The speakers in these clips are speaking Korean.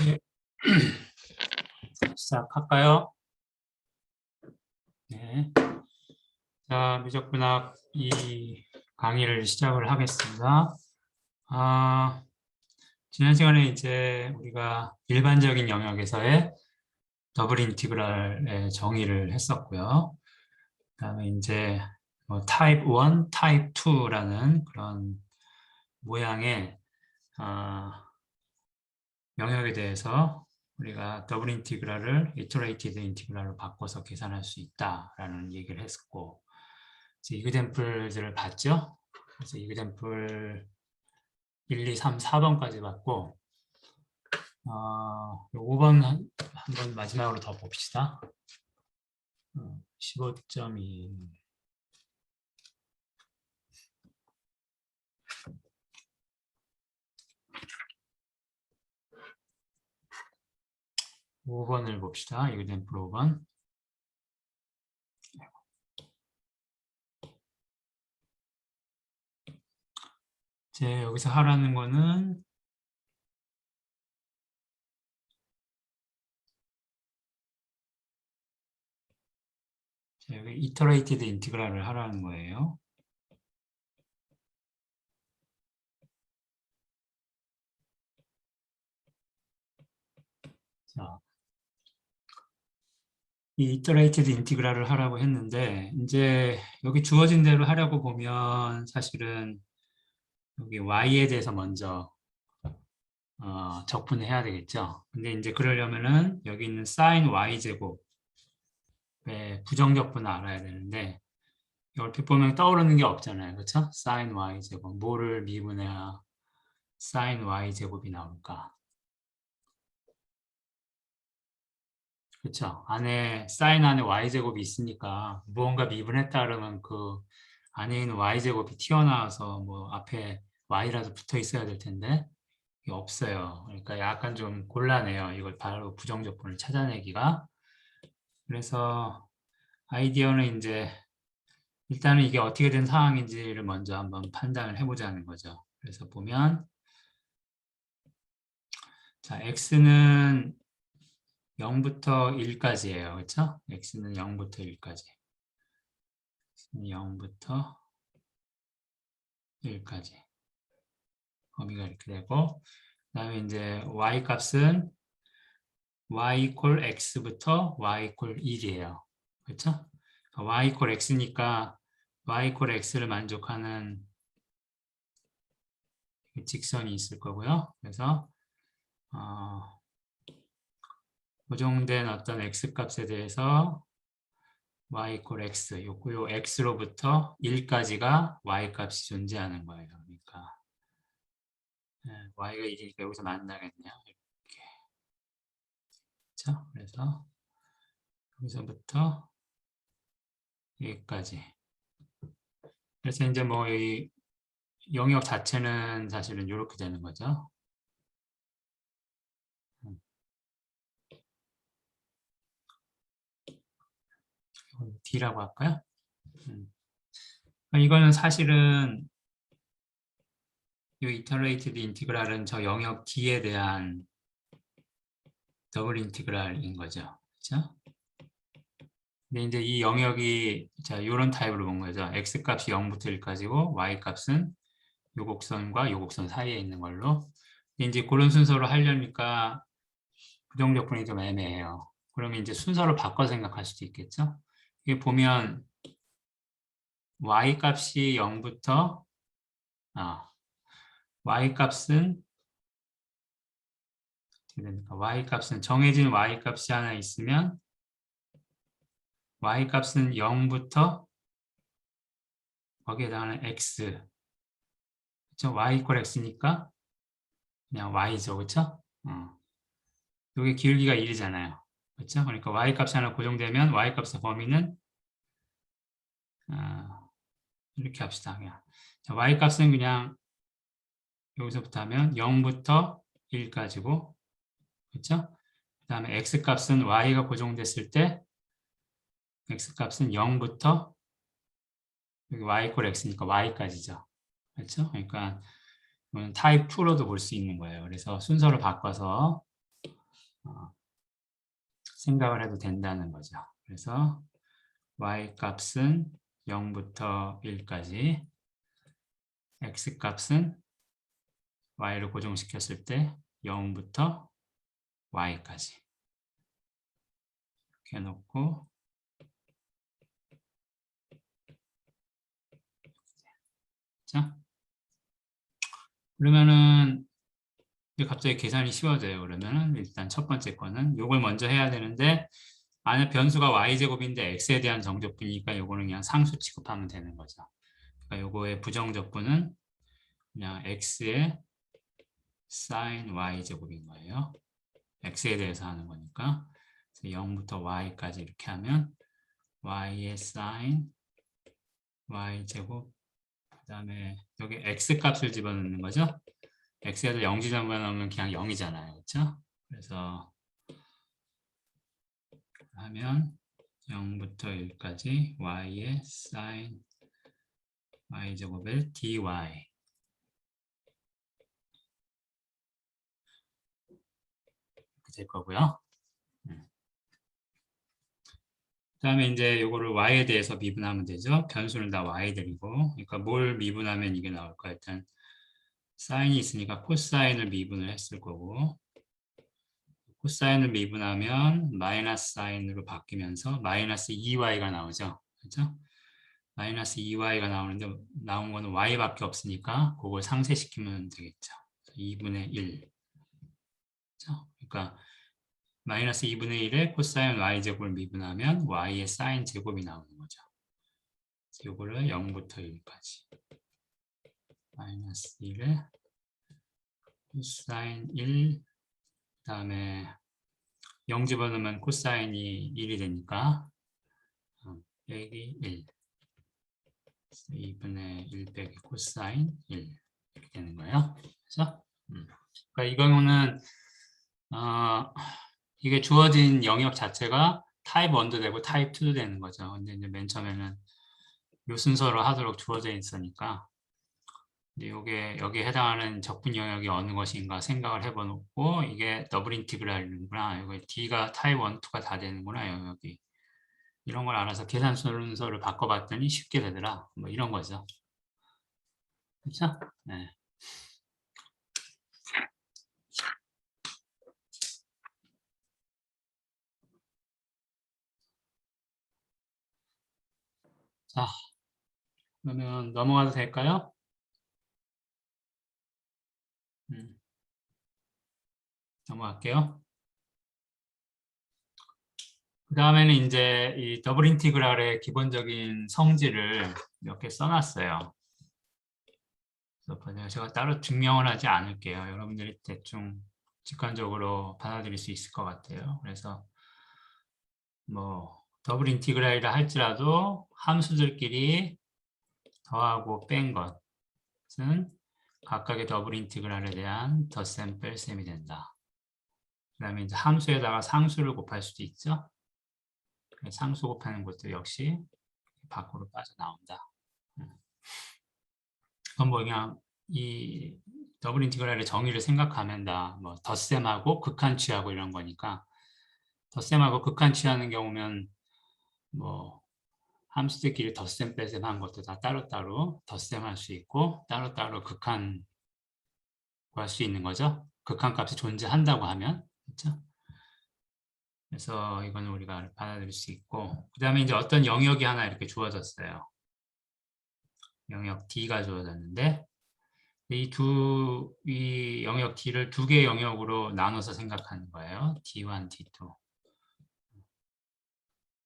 네. 시작할까요? 네. 자, 미적분학 이 강의를 시작을 하겠습니다. 지난 시간에 이제 우리가 일반적인 영역에서의 더블 인티그랄의 정의를 했었고요. 그다음에 이제 타입 1, 타입 2라는 그런 모양의 영역에 대해서 우리가 더블 인티그랄을 이터레이티드 인티그랄로 바꿔서 계산할 수 있다라는 얘기를 했었고, 이그젠플들을 봤죠? 그래서 이그젠플 1, 2, 3, 4번까지 봤고, 5번 한번 마지막으로 더 봅시다. 15.2. (5번을) 봅시다. 이그젠플 5번. 이제 여기서 하라는 거는 여기 이터레이티드 인티그랄을 하라는 거예요. 자, 이 이터레이티드 인티그랄을 하라고 했는데, 이제 여기 주어진 대로 하려고 보면 사실은 여기 y에 대해서 먼저 적분을 해야 되겠죠. 근데 이제 그러려면은 여기 있는 sin y제곱의 부정적분을 알아야 되는데, 얼핏 보면 떠오르는 게 없잖아요. 그렇죠? sin y제곱. 뭐를 미분해야 sin y제곱이 나올까? 그렇죠? 안에 sin 안에 y제곱이 있으니까 무언가 미분했다 그러면 그 안에 있는 y제곱이 튀어나와서 뭐 앞에 y라도 붙어 있어야 될 텐데 이게 없어요. 그러니까 약간 좀 곤란해요. 이걸 바로 부정적분을 찾아내기가. 그래서 아이디어는 이제 일단은 이게 어떻게 된 상황인지를 먼저 한번 판단을 해보자는 거죠. 그래서 보면 자, x는 0부터 1까지예요. 그렇죠? x는 0부터 1까지. 0부터 1까지. 범위가 이렇게 되고, 그 다음에 이제 y 값은 y 이퀄 x부터 y 이퀄 1이에요. 그렇죠? y 이퀄 x니까 y 이퀄 x를 만족하는 직선이 있을 거고요. 그래서 고정된 어떤 x 값에 대해서 y 이퀄 x, 요 x로부터 1까지가 y 값이 존재하는 거예요. 그러니까 y가 1이니까 여기서 만나겠네요. 이렇게. 그렇죠? 그래서 여기서부터 여기까지. 그래서 이제 뭐 이 영역 자체는 사실은 이렇게 되는 거죠. D라고 할까요? 이거는 사실은 이 이터레이티드 인티그랄은 저 영역 D에 대한 더블 인티그랄인 거죠. 그렇죠? 근데 이제 이 영역이 자 이런 타입으로 본 거죠. x 값이 0부터 1까지고 y 값은 요 곡선과 요 곡선 사이에 있는 걸로. 이제 그런 순서로 하려니까 부정적분이 좀 애매해요. 그러면 이제 순서를 바꿔 생각할 수도 있겠죠. 이게 보면 y 값이 0부터 y 값은 어떻게 됩니까? y 값은 정해진 y 값이 하나 있으면 y 값은 0부터 거기에 해당하는 x, 그렇죠? y 이퀄 x니까 그냥 y죠, 그렇죠? 이게 기울기가 1이잖아요, 그렇죠? 그러니까 y 값이 하나 고정되면 y 값의 범위는 이렇게 합시다. 그냥 자, y 값은 그냥 여기서부터 하면 0부터 1까지고, 그렇죠? 그 다음에 x 값은 y가 고정됐을 때 x 값은 0부터 여기 y 이퀄 x니까 y까지죠. 그렇죠? 그러니까 이건 타입 2로도 볼 수 있는 거예요. 그래서 순서를 바꿔서 생각을 해도 된다는 거죠. 그래서 y 값은 0부터 1까지, x 값은 y를 고정시켰을 때 0부터 y까지 이렇게 해놓고, 자, 그러면은 이제 갑자기 계산이 쉬워져요. 그러면은 일단 첫 번째 거는 요걸 먼저 해야 되는데, 안에 변수가 y제곱인데 x에 대한 정적분이니까 요거는 그냥 상수 취급하면 되는 거죠. 그러니까 요거의 부정적분은 그냥 x의 sin y제곱인 거예요. x에 대해서 하는 거니까. 그래서 0부터 y까지 이렇게 하면 y의 sin y제곱, 그 다음에 여기 x 값을 집어넣는 거죠. x에도 0 집어넣으면 그냥 0이잖아요. 그렇죠? 그래서 하면 0부터 1까지 y의 sin y제곱의 dy 이렇게 될 거고요. 그 다음에 이제 요거를 y에 대해서 미분하면 되죠. 변수는 다 y들이고, 그러니까 뭘 미분하면 이게 나올까? 일단 사인이 있으니까 코사인을 미분을 했을 거고, 코사인을 미분하면 마이너스 사인으로 바뀌면서 마이너스 2y가 나오죠. 그렇죠? 마이너스 2y가 나오는데 나온 거는 y밖에 없으니까 그걸 상쇄시키면 되겠죠. 2분의 1. 그렇죠? 그러니까 마이너스 2분의 1에 코사인 y제곱을 미분하면 y의 사인 제곱이 나오는 거죠. 이거를 0부터 1까지 마이너스 1에 코사인 1, 그 다음에 0 집어넣으면 코사인이 1이 되니까 빼기 1, 2분의 1 빼기 코사인 1 이렇게 되는 거예요. 그래서 그러니까 이 경우는 이게 주어진 영역 자체가 타입 1도 되고 타입 2도 되는 거죠. 근데 이제 맨 처음에는 요 순서로 하도록 주어져 있으니까 이게 여기에 해당하는 적분 영역이 어느 것인가 생각을 해보고, 이게 더블 인티그랄이구나, 이거 D가 타입 1, 2가 다 되는구나 영역이, 이런 걸 알아서 계산 순서를 바꿔봤더니 쉽게 되더라. 뭐 이런 거죠. 그렇죠? 네. 자, 그러면 넘어가도 될까요? 넘어갈게요. 그 다음에는 이제 이 더블 인티그랄의 기본적인 성질을 몇 개 써놨어요. 그래서 제가 따로 증명을 하지 않을게요. 여러분들이 대충 직관적으로 받아들일 수 있을 것 같아요. 그래서 뭐 더블 인티그랄이라 할지라도 함수들끼리 더하고 뺀 것은 각각의 더블 인티그랄에 대한 덧셈 뺄셈이 된다. 그 다음에 이제 함수에다가 상수를 곱할 수도 있죠. 상수 곱하는 것도 역시 밖으로 빠져나온다. 그건 뭐 그냥 이 더블 인티그랄의 정의를 생각하면 다 뭐 덧셈하고 극한취하고 이런 거니까, 덧셈하고 극한취하는 경우면 뭐 함수들끼리 덧셈 뺄셈 한 것도 다 따로따로 덧셈할 수 있고 따로따로 극한 구할 수 있는 거죠. 극한값이 존재한다고 하면. 그렇죠? 그래서 이거는 우리가 받아들일 수 있고, 그 다음에 이제 어떤 영역이 하나 이렇게 주어졌어요. 영역 D가 주어졌는데 이 영역 D를 두 개의 영역으로 나눠서 생각하는 거예요. D1, D2.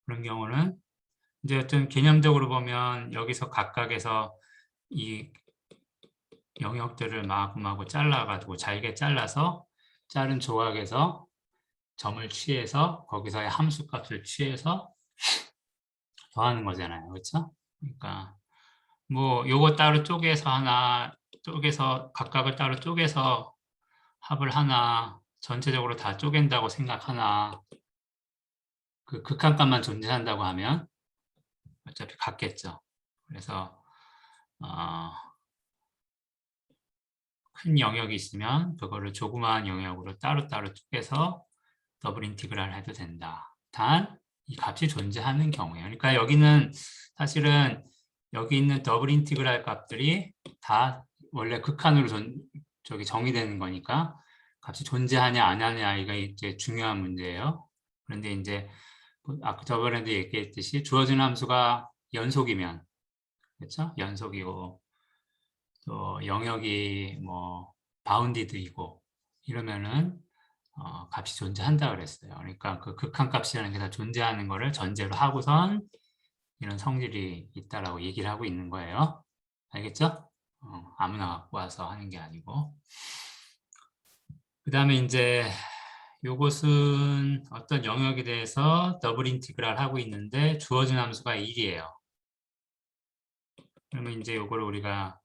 그런 경우는 이제 어떤 개념적으로 보면 여기서 각각에서 이 영역들을 마구마구 잘라가지고 잘게 잘라서 자른 조각에서 점을 취해서 거기서의 함수값을 취해서 더하는 거잖아요. 그렇죠? 그러니까 뭐 요거 따로 쪼개서 하나, 쪼개서 각각을 따로 쪼개서 합을 하나, 전체적으로 다 쪼갠다고 생각하나, 그 극한값만 존재한다고 하면 어차피 같겠죠. 그래서 큰 영역이 있으면 그거를 조그마한 영역으로 따로따로 쪼개서 더블 인티그랄 해도 된다. 단 이 값이 존재하는 경우에. 그러니까 여기는 사실은 여기 있는 더블 인티그랄 값들이 다 원래 극한으로 저기 정의되는 거니까 값이 존재하냐 안 하냐 이가 이제 중요한 문제예요. 그런데 이제 아까 저번에도 얘기했듯이 주어진 함수가 연속이면 그렇죠? 연속이고 또 영역이 뭐 바운디드이고 이러면은 값이 존재한다 그랬어요. 그러니까 그 극한값이라는 게 다 존재하는 거를 전제로 하고선 이런 성질이 있다라고 얘기를 하고 있는 거예요. 알겠죠? 아무나 갖고 와서 하는 게 아니고. 그 다음에 이제 요것은 어떤 영역에 대해서 더블 인티그랄 하고 있는데 주어진 함수가 1이에요. 그러면 이제 요거를 우리가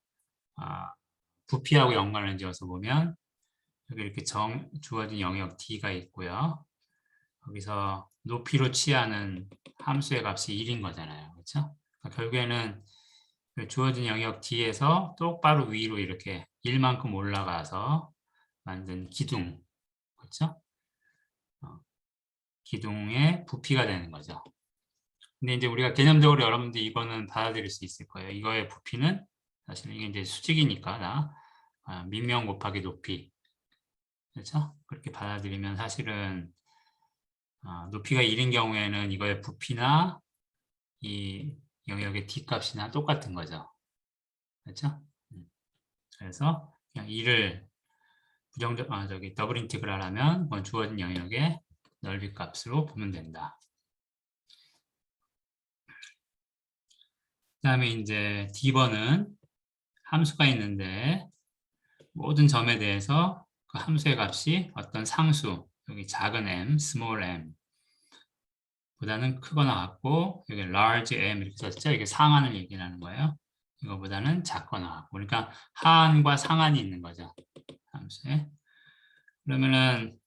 부피하고 연관을 지어서 보면 여기 이렇게 주어진 영역 D가 있고요. 거기서 높이로 취하는 함수의 값이 1인 거잖아요. 그렇죠? 그러니까 결국에는 그 주어진 영역 D에서 똑바로 위로 이렇게 1만큼 올라가서 만든 기둥, 그렇죠? 기둥의 부피가 되는 거죠. 근데 이제 우리가 개념적으로 여러분들 이거는 받아들일 수 있을 거예요. 이거의 부피는 사실 이게 이제 수직이니까 민명 곱하기 높이, 그렇죠? 그렇게 받아들이면 사실은 높이가 1인 경우에는 이거의 부피나 이 영역의 D값이나 똑같은 거죠. 그렇죠? 그래서 그냥 2를 저기 더블 인티그랄 하면 그건 주어진 영역의 넓이 값으로 보면 된다. 그 다음에 이제 D번은 함수가 있는데 모든 점에 대해서 그 함수의 값이 어떤 상수, 여기 작은 m, small m 보다는 크거나 같고 여기 large m 이렇게 썼죠? 이게 상한을 얘기하는 거예요. 이거보다는 작거나 같고 그러니까 하한과 상한이 있는 거죠. 함수에. 그러면은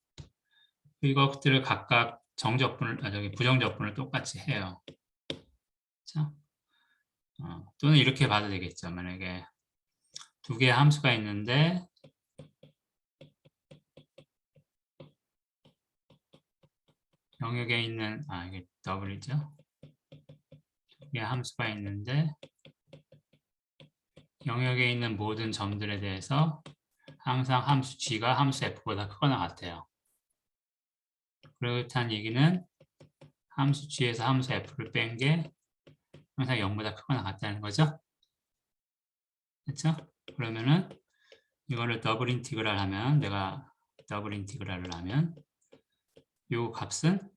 이것들을 각각 저기 부정적분을 똑같이 해요. 그렇죠? 또는 이렇게 봐도 되겠죠. 만약에 두 개의 함수가 있는데 영역에 있는 이게 더블이죠. 두 개의 함수가 있는데 영역에 있는 모든 점들에 대해서 항상 함수 g가 함수 f보다 크거나 같아요. 그렇다는 얘기는 함수 g에서 함수 f를 뺀 게 항상 0보다 크거나 같다는 거죠. 그렇죠? 그러면은 이거를 더블 인티그랄 하면 내가 더블 인티그랄을 하면 이 값은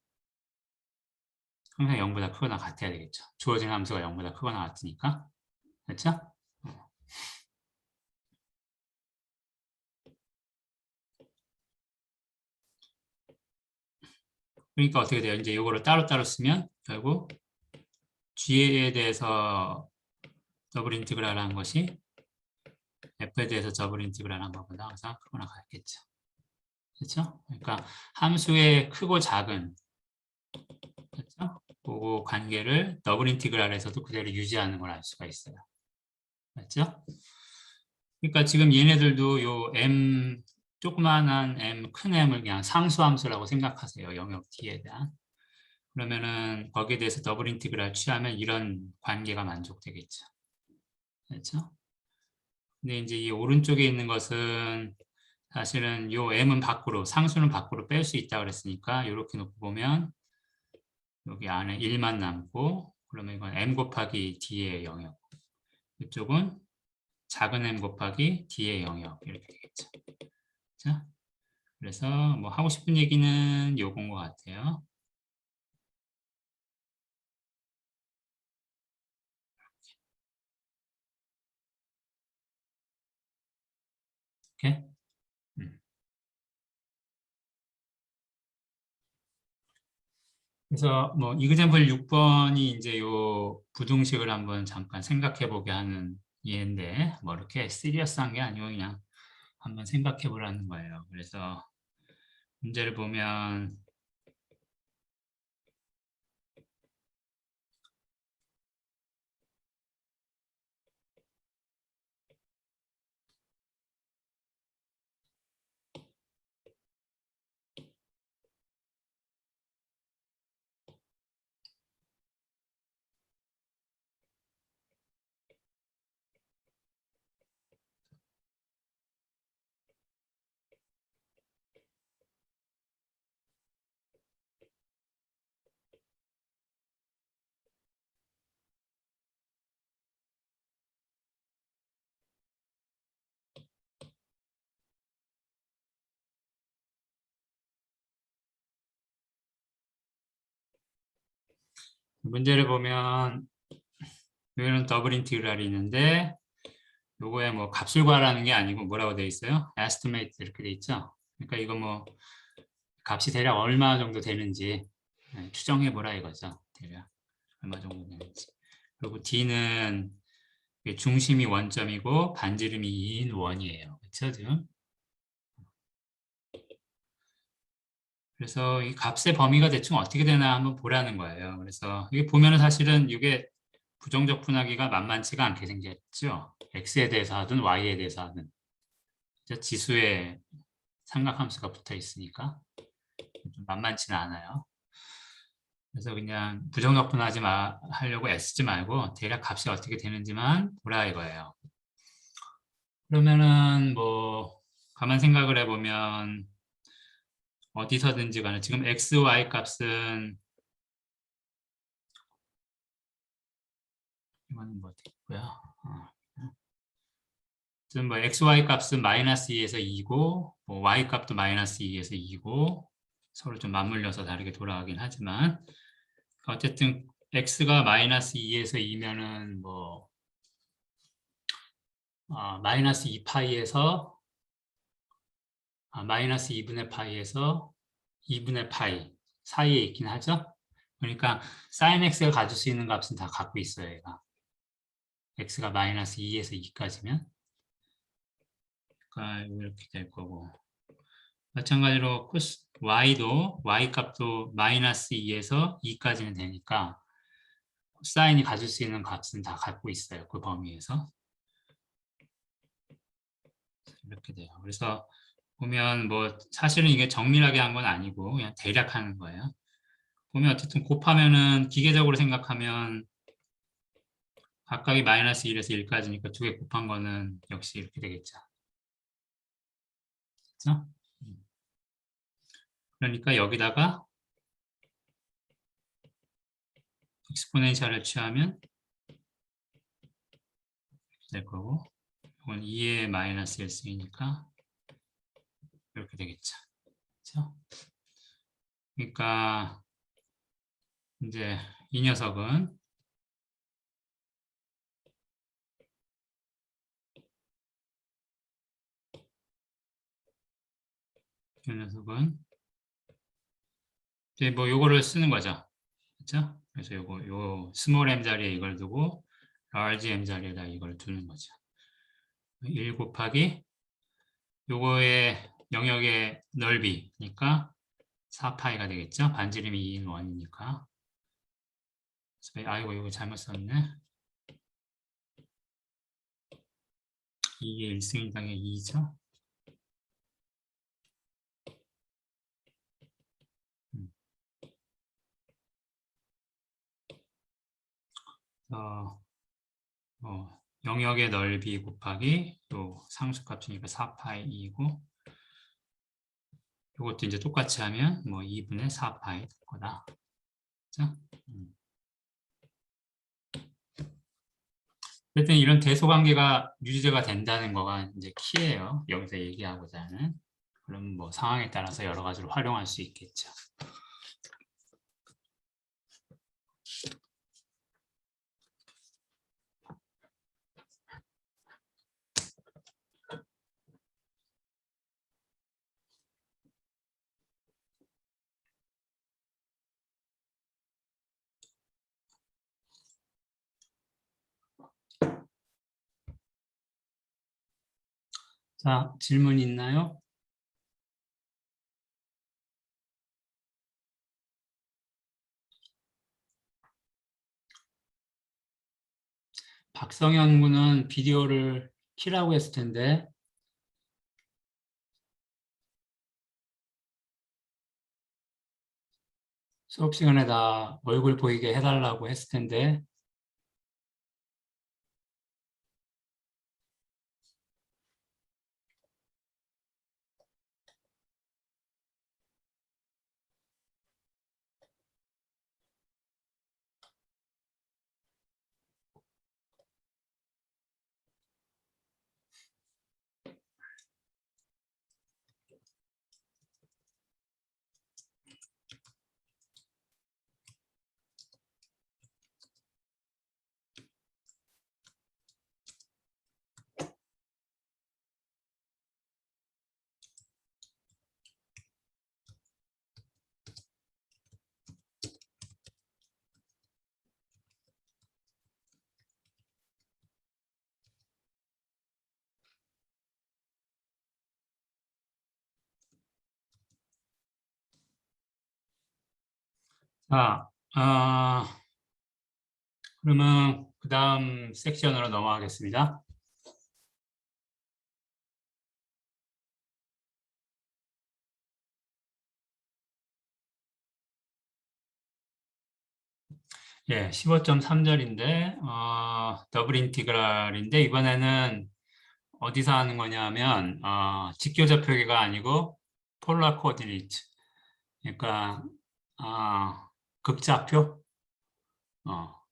항상 0보다 크거나 같아야 되겠죠. 주어진 함수가 0보다 크거나 같으니까. 그렇죠? 그러니까 어떻게 돼요? 이제 이거를 따로따로 쓰면 결국 g에 대해서 더블 인티그랄 한 것이 f에 대해서 더블 인티그랄 한 것보다 항상 크거나 같겠죠. 그렇죠? 그러니까 함수의 크고 작은 그렇죠? 그 관계를 더블 인티그랄에서도 그대로 유지하는 걸 알 수가 있어요. 맞죠? 그러니까 지금 얘네들도 요 m 조그만한 m, 큰 m을 그냥 상수함수라고 생각하세요. 영역 D에 대한. 그러면은 거기에 대해서 더블 인티그랄 취하면 이런 관계가 만족되겠죠. 그렇죠? 근데 이제 이 오른쪽에 있는 것은 사실은 요 m은 밖으로, 상수는 밖으로 뺄 수 있다고 그랬으니까 이렇게 놓고 보면 여기 안에 1만 남고 그러면 이건 m 곱하기 d의 영역. 이쪽은 작은 m 곱하기 d의 영역 이렇게 되겠죠. 자, 그래서 뭐 하고 싶은 얘기는 요건 것 같아요. 이렇게. 그래서 뭐 이그젬플 6번이 이제 요 부등식을 한번 잠깐 생각해 보게 하는 예인데 뭐 이렇게 시리어스한 게 아니고 그냥 한번 생각해 보라는 거예요. 그래서 문제를 보면 문제를 보면 여기는 더블 인티그랄이 있는데 요거에 뭐 값을 구하라는 게 아니고 뭐라고 되어 있어요? estimate 이렇게 돼 있죠. 그러니까 이거 뭐 값이 대략 얼마 정도 되는지 추정해 보라 이거죠. 대략 얼마 정도 되는지. 그리고 D는 중심이 원점이고 반지름이 2인 원이에요. 그렇죠 지금? 그래서 이 값의 범위가 대충 어떻게 되나 한번 보라는 거예요. 그래서 이게 보면은 사실은 이게 부정적 분하기가 만만치가 않게 생겼죠. x에 대해서 하든 y에 대해서 하든 지수에 삼각함수가 붙어 있으니까 좀 만만치는 않아요. 그래서 그냥 부정적 분하지 하려고 애쓰지 말고 대략 값이 어떻게 되는지만 보라 이거예요. 그러면은 뭐 가만 생각을 해보면 어디서든지 간에 지금 x, y 값은 이거는 뭐 됐고요. 지금 뭐 x, y 값은 마이너스 2에서 2고 뭐 y 값도 마이너스 2에서 2고 서로 좀 맞물려서 다르게 돌아가긴 하지만 어쨌든 x가 마이너스 2에서 2면은 뭐 마이너스 2파이에서 마이너스 2분의 파이에서 2분의 파이 사이에 있긴 하죠. 그러니까 sin x가 가질 수 있는 값은 다 갖고 있어요. 얘가. x가 마이너스 2에서 2까지면 그러니까 이렇게 될 거고 마찬가지로 코스 y도 y 값도 마이너스 2에서 2까지는 되니까 사인이 가질 수 있는 값은 다 갖고 있어요. 그 범위에서 이렇게 돼요. 그래서 보면 뭐 사실은 이게 정밀하게 한 건 아니고 그냥 대략 하는 거예요. 보면 어쨌든 곱하면은 기계적으로 생각하면 각각이 마이너스 1에서 1까지니까 두 개 곱한 거는 역시 이렇게 되겠죠. 그렇죠? 그러니까 여기다가 익스포넨셜을 취하면 될 거고 이건 2의 마이너스 1승이니까 이렇게 되겠죠. 그렇죠? 그러니까 이제 이 녀석은 이제 뭐 요거를 쓰는 거죠. 그렇죠? 그래서 요 스몰 m 자리에 이걸 두고 large m 자리에다 이걸 두는 거죠. 1 곱하기 요거의 영역의 넓이니까 4파이가 되겠죠? 반지름이 2인 원이니까. 아이고 이거 잘못 썼네. 이게 1승1당의 2죠? 영역의 넓이 곱하기 또 상수값이니까 4파이 2고 이것도 이제 똑같이 하면 뭐 2분의 4파이 될 거다. 그렇죠? 어쨌든 이런 대소관계가 유지가 된다는 거가 이제 키예요. 여기서 얘기하고자 하는. 그럼 뭐 상황에 따라서 여러 가지로 활용할 수 있겠죠. 자, 질문 있나요? 박성현 군은 비디오를 키라고 했을 텐데 수업 시간에 다 얼굴 보이게 해달라고 했을 텐데 자, 그러면 그 다음 섹션으로 넘어가겠습니다. 예, 15.3절인데, 더블 인티그랄인데, 이번에는 어디서 하는 거냐면, 직교좌표계가 아니고, 폴라 코디네이트. 그러니까, 극좌표?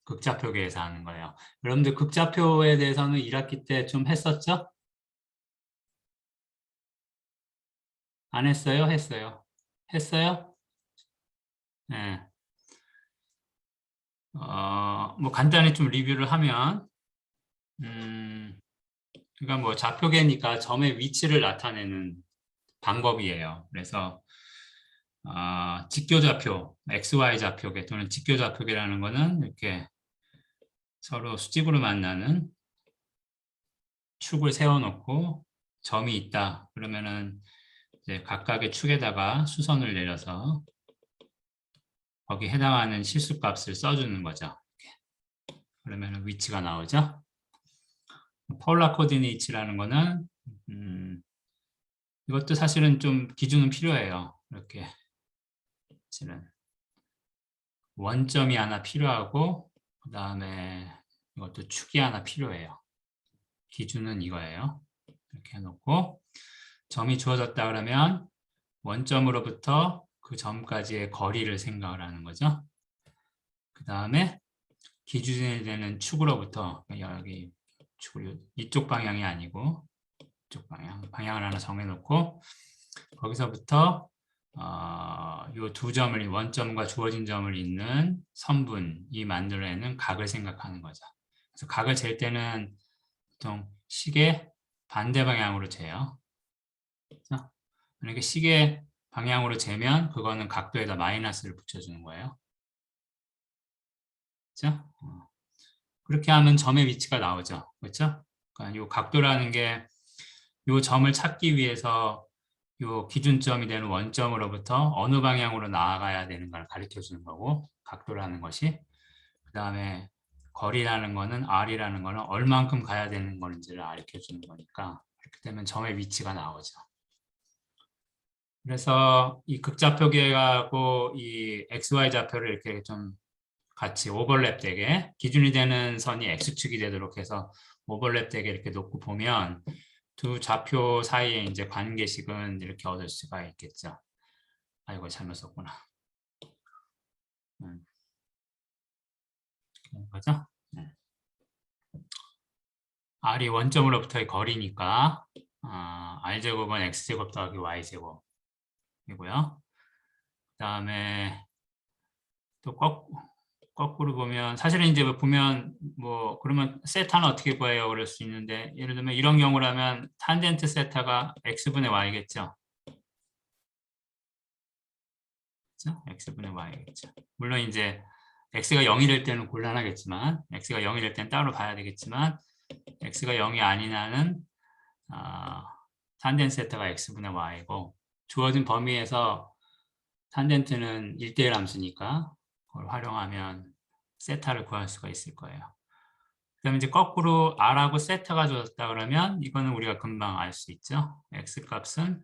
극좌표계에서 하는 거예요. 여러분들 극좌표에 대해서는 1학기 때 좀 했었죠? 안 했어요? 했어요? 했어요? 네. 뭐 간단히 좀 리뷰를 하면, 그러니까 뭐 좌표계니까 점의 위치를 나타내는 방법이에요. 그래서 직교좌표, XY 좌표계 또는 직교좌표계라는 거는 이렇게 서로 수직으로 만나는 축을 세워놓고 점이 있다. 그러면은 이제 각각의 축에다가 수선을 내려서 거기 해당하는 실수값을 써주는 거죠. 그러면 위치가 나오죠. 폴라 코디네이츠라는 거는 이것도 사실은 좀 기준은 필요해요. 이렇게 사실은 원점이 하나 필요하고 그 다음에 이것도 축이 하나 필요해요. 기준은 이거예요. 이렇게 해놓고 점이 주어졌다 그러면 원점으로부터 그 점까지의 거리를 생각을 하는 거죠. 그 다음에 기준이 되는 축으로부터 여기 이쪽 방향이 아니고 이쪽 방향을 하나 정해놓고 거기서부터 이 두 점을 원점과 주어진 점을 잇는 선분이 만들어내는 각을 생각하는 거죠. 그래서 각을 잴 때는 보통 시계 반대 방향으로 재요. 그렇죠? 만약에 시계 방향으로 재면 그거는 각도에다 마이너스를 붙여주는 거예요. 그렇죠? 그렇게 하면 점의 위치가 나오죠. 그렇죠? 그러니까 이 각도라는 게 이 점을 찾기 위해서 이 기준점이 되는 원점으로부터 어느 방향으로 나아가야 되는 걸 가르쳐 주는 거고 각도라는 것이 그 다음에 거리라는 거는 R이라는 거는 얼만큼 가야 되는 건지를 가르쳐 주는 거니까 이렇게 되면 점의 위치가 나오죠. 그래서 이 극좌표계하고 이 XY 좌표를 이렇게 좀 같이 오버랩 되게 기준이 되는 선이 X축이 되도록 해서 오버랩 되게 이렇게 놓고 보면 두 좌표 사이에 이제 관계식은 이렇게 얻을 수가 있겠죠. 아이고 잘못 썼구나. 그죠? R이 원점으로부터의 거리니까 R제곱은 X제곱 더하기 Y제곱이고요. 그 다음에 또 거꾸로 보면 사실은 이제 보면 뭐 그러면 세타는 어떻게 구해요? 그럴 수 있는데 예를 들면 이런 경우라면 탄젠트 세타가 X분의 Y겠죠. 그렇죠? X분의 Y겠죠. 물론 이제 X가 0이 될 때는 곤란하겠지만 X가 0이 될 때는 따로 봐야 되겠지만 X가 0이 아닌 한은 탄젠트 세타가 X분의 Y고 주어진 범위에서 탄젠트는 1대1 함수니까 그걸 활용하면 세타를 구할 수가 있을 거예요. 그 다음에 이제 거꾸로 R하고 세타가 주어졌다 그러면 이거는 우리가 금방 알 수 있죠. X값은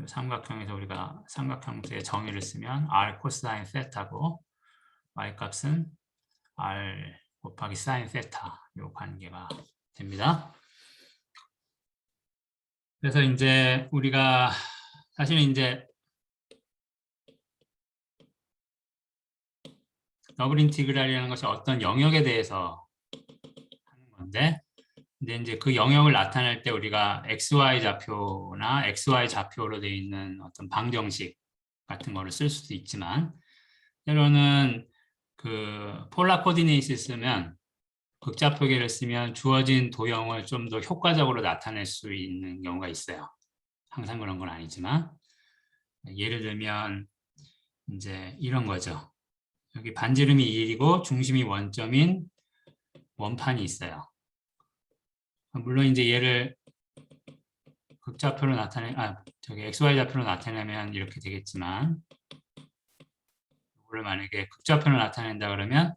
삼각형에서 우리가 삼각형수의 정의를 쓰면 R 코사인 세타고 Y값은 R 곱하기 사인 세타 이 관계가 됩니다. 그래서 이제 우리가 사실은 이제 더블 인티그랄이라는 것이 어떤 영역에 대해서 하는 건데 근데 이제 그 영역을 나타낼 때 우리가 XY 좌표나 XY 좌표로 되어 있는 어떤 방정식 같은 거를 쓸 수도 있지만 때로는 그 폴라 코디네이트 쓰면 극좌표계를 쓰면 주어진 도형을 좀 더 효과적으로 나타낼 수 있는 경우가 있어요. 항상 그런 건 아니지만 예를 들면 이제 이런 거죠. 여기 반지름이 1이고 중심이 원점인 원판이 있어요. 물론 이제 얘를 극좌표로 저기 XY 좌표로 나타내면 이렇게 되겠지만 이거를 만약에 극좌표를 나타낸다 그러면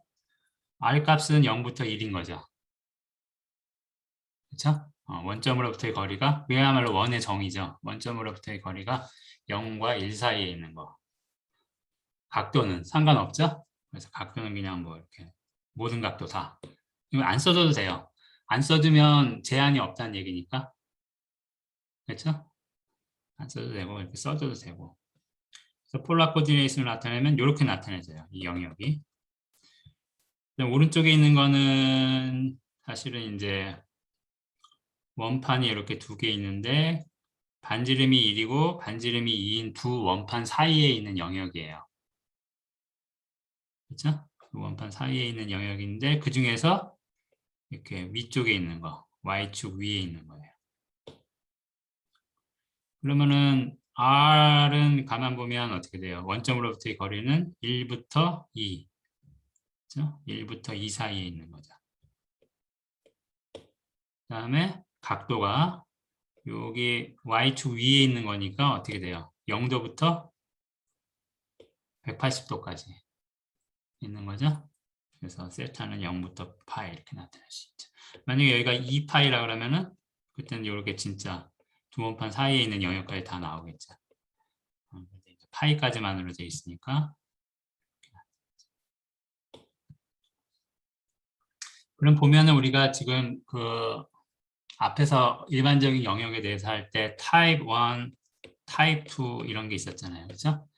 R 값은 0부터 1인 거죠. 그렇죠? 원점으로부터의 거리가 그야말로 원의 정의죠. 원점으로부터의 거리가 0과 1 사이에 있는 거. 각도는 상관없죠? 그래서 각도는 그냥 뭐 이렇게 모든 각도 다. 이거 안 써줘도 돼요. 안 써주면 제한이 없다는 얘기니까. 그렇죠? 안 써도 되고 이렇게 써줘도 되고. 그래서 폴라 코디네이션을 나타내면 이렇게 나타내져요. 이 영역이. 오른쪽에 있는 거는 사실은 이제 원판이 이렇게 두 개 있는데 반지름이 1이고 반지름이 2인 두 원판 사이에 있는 영역이에요. 그렇죠? 두 원판 사이에 있는 영역인데 그 중에서 이렇게 위쪽에 있는 거, Y축 위에 있는 거예요. 그러면은 R은 가만 보면 어떻게 돼요? 원점으로부터의 거리는 1부터 2, 그렇죠? 1부터 2 사이에 있는 거죠. 그 다음에 각도가 여기 Y축 위에 있는 거니까 어떻게 돼요? 0도부터 180도까지 있는 거죠. 그래서 세타는 0부터 파이 이렇게 나타날 수 있죠. 만약에 여기가 2파이라 그러면은 그때는 이렇게 진짜 두 원판 사이에 있는 영역까지 다 나오겠죠. 파이까지만으로 되어 있으니까. 그럼 보면은 우리가 지금 그 앞에서 일반적인 영역에 대해서 할 때 타입 1, 타입 2 이런 게 있었잖아요. 그렇죠?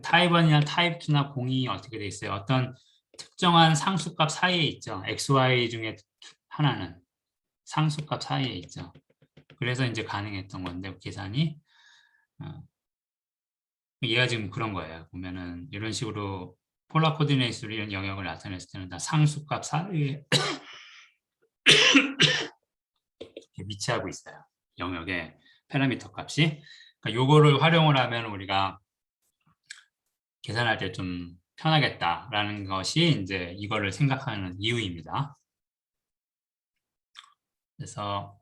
타입 1이나 타입 2나 공이 어떻게 돼 있어요? 어떤 특정한 상수값 사이에 있죠. XY 중에 하나는 상수값 사이에 있죠. 그래서 이제 가능했던 건데 계산이 얘가 지금 그런 거예요. 보면은 이런 식으로 폴라 코디네이트로 이런 영역을 나타냈을 때는 다 상수값 사이에 위치하고 있어요. 영역의 파라미터 값이. 그러니까 요거를 활용을 하면 우리가 계산할 때 좀 편하겠다라는 것이 이제 이거를 생각하는 이유입니다. 그래서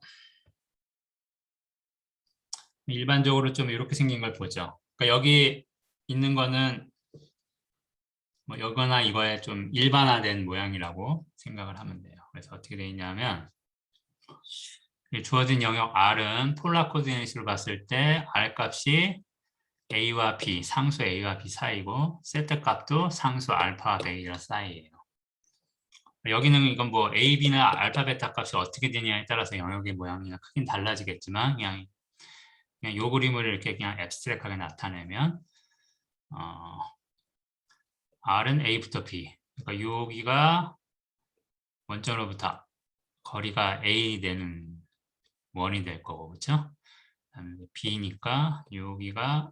일반적으로 좀 이렇게 생긴 걸 보죠. 그러니까 여기 있는 거는 뭐 여거나 이거에 좀 일반화된 모양이라고 생각을 하면 돼요. 그래서 어떻게 되어 있냐면 주어진 영역 R은 폴라 코디네이트로 봤을 때 R 값이 A와 B, 상수 A와 B 사이고 세트 값도 상수 알파와 베타 사이예요. 여기는 이건 뭐 A, B나 알파, 베타 값이 어떻게 되냐에 따라서 영역의 모양이 크긴 달라지겠지만 그냥 요 그림을 이렇게 그냥 앱스트랙하게 나타내면 R은 A부터 B, 그러니까 여기가 원점으로부터 거리가 A 되는 원이 될 거고, 그렇죠? 그다음에 B니까 여기가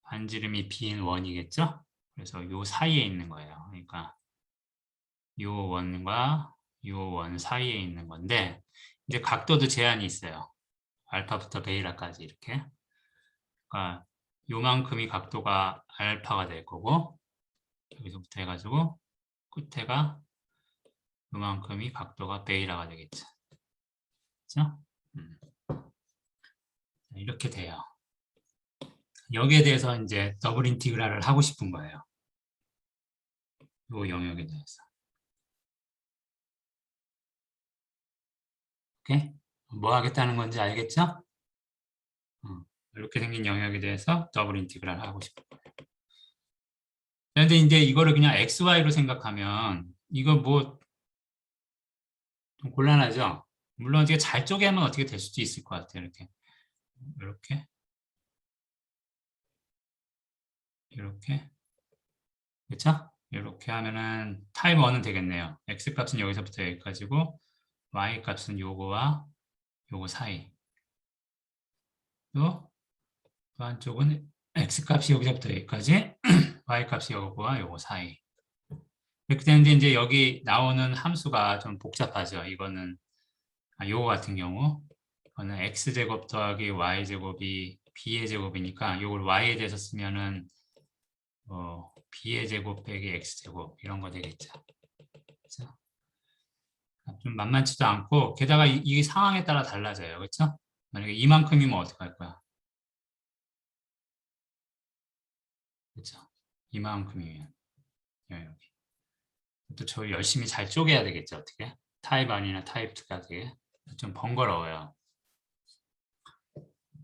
반지름이 B인 원이겠죠? 그래서 요 사이에 있는 거예요. 그러니까 요 원과 요 원 사이에 있는 건데 이제 각도도 제한이 있어요. 알파부터 베이라까지 이렇게. 그러니까 요만큼이 각도가 알파가 될 거고 여기서부터 해가지고 끝에가 요만큼이 각도가 베이라가 되겠죠. 그렇죠? 이렇게 돼요. 여기에 대해서 이제 더블 인티그랄을 하고 싶은 거예요. 요 영역에 대해서. 오케이? 뭐 하겠다는 건지 알겠죠? 이렇게 생긴 영역에 대해서 더블 인티그랄 하고 싶은 거예요. 그런데 이제 이거를 그냥 XY로 생각하면 이거 뭐 좀 곤란하죠? 물론 이게 잘 쪼개면 어떻게 될 수도 있을 것 같아요. 이렇게, 이렇게, 그렇죠? 이렇게 하면은 타입 1은 되겠네요. X 값은 여기서부터 여기까지고 Y 값은 요거와 요거 사이. 또 한쪽은 X 값이 여기서부터 여기까지, Y 값이 요거와 요거 사이. 이렇게 되는데 이제 여기 나오는 함수가 좀 복잡하죠. 이거는 요거 같은 경우 이거는 x제곱 더하기 y제곱이 b의 제곱이니까 이걸 y에 대해서 쓰면은 b의 제곱 빼기 x제곱 이런 거 되겠죠. 그렇죠? 좀 만만치도 않고 게다가 이 상황에 따라 달라져요. 그렇죠? 만약에 이만큼이면 어떡할 거야? 그렇죠? 이만큼이면 여기. 또 저 열심히 잘 쪼개야 되겠죠. 어떻게? 타입 1이나 타입 2가 되게 좀 번거로워요.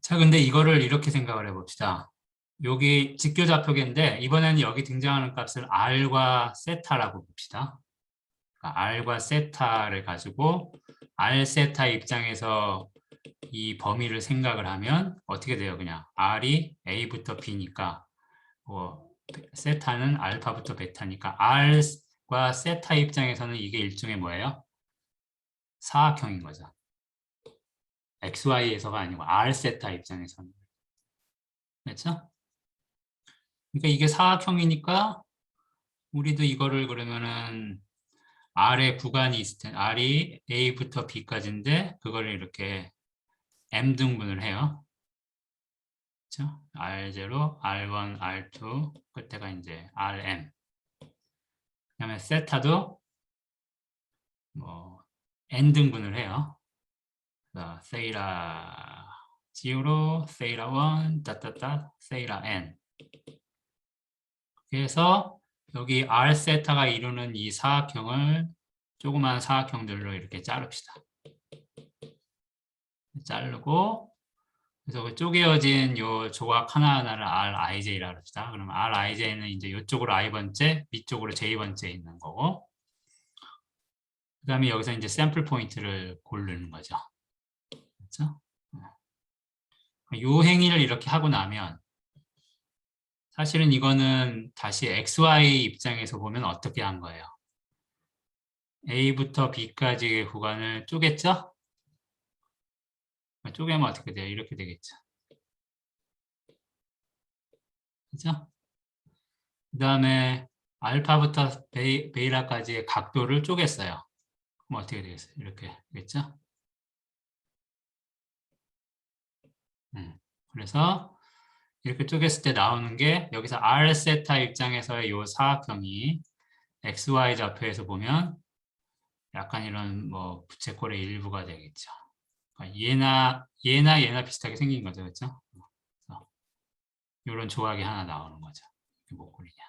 자, 근데 이거를 이렇게 생각을 해봅시다. 여기 직교좌표계인데 이번에는 여기 등장하는 값을 r과 세타라고 봅시다. 그러니까 r과 세타를 가지고 r 세타 입장에서 이 범위를 생각을 하면 어떻게 돼요? 그냥 r이 a부터 b니까 세타는 알파부터 베타니까 r과 세타 입장에서는 이게 일종의 뭐예요? 사각형인 거죠. XY에서가 아니고 R 세타 입장에서는. 그렇죠? 그러니까 이게 사각형이니까 우리도 이거를 그러면은 R의 구간이 있을 텐데 R이 A부터 B까지인데 그걸 이렇게 M 등분을 해요. 그렇죠? R0, R1, R2 끝에가 이제 RM. 그다음에 세타도 뭐 N 등분을 해요. 세이라 0, 세이라 1, 따따따, 세이라 N. 그래서 여기 R 세타가 이루는 이 사각형을 조그만 사각형들로 이렇게 자릅시다. 자르고 그래서 그 쪼개어진 요 조각 하나하나를 RIJ라고 합시다. 그러면 RIJ는 이제 이쪽으로 I번째, 위쪽으로 J번째 있는 거고 그 다음에 여기서 이제 샘플 포인트를 고르는 거죠. 그렇죠? 요 행위를 이렇게 하고 나면 사실은 이거는 다시 XY 입장에서 보면 어떻게 한 거예요? A부터 B까지의 구간을 쪼갰죠? 쪼개면 어떻게 돼요? 이렇게 되겠죠. 그죠? 그 다음에 알파부터 베이라까지의 각도를 쪼갰어요. 그럼 어떻게 되겠어요? 이렇게 되겠죠? 그래서 이렇게 쪼갰을 때 나오는 게 여기서 R 세타 입장에서의 이 사각형이 XY 좌표에서 보면 약간 이런 뭐 부채꼴의 일부가 되겠죠. 그러니까 얘나 비슷하게 생긴 거죠. 그렇죠? 이런 조각이 하나 나오는 거죠. 목걸이냐.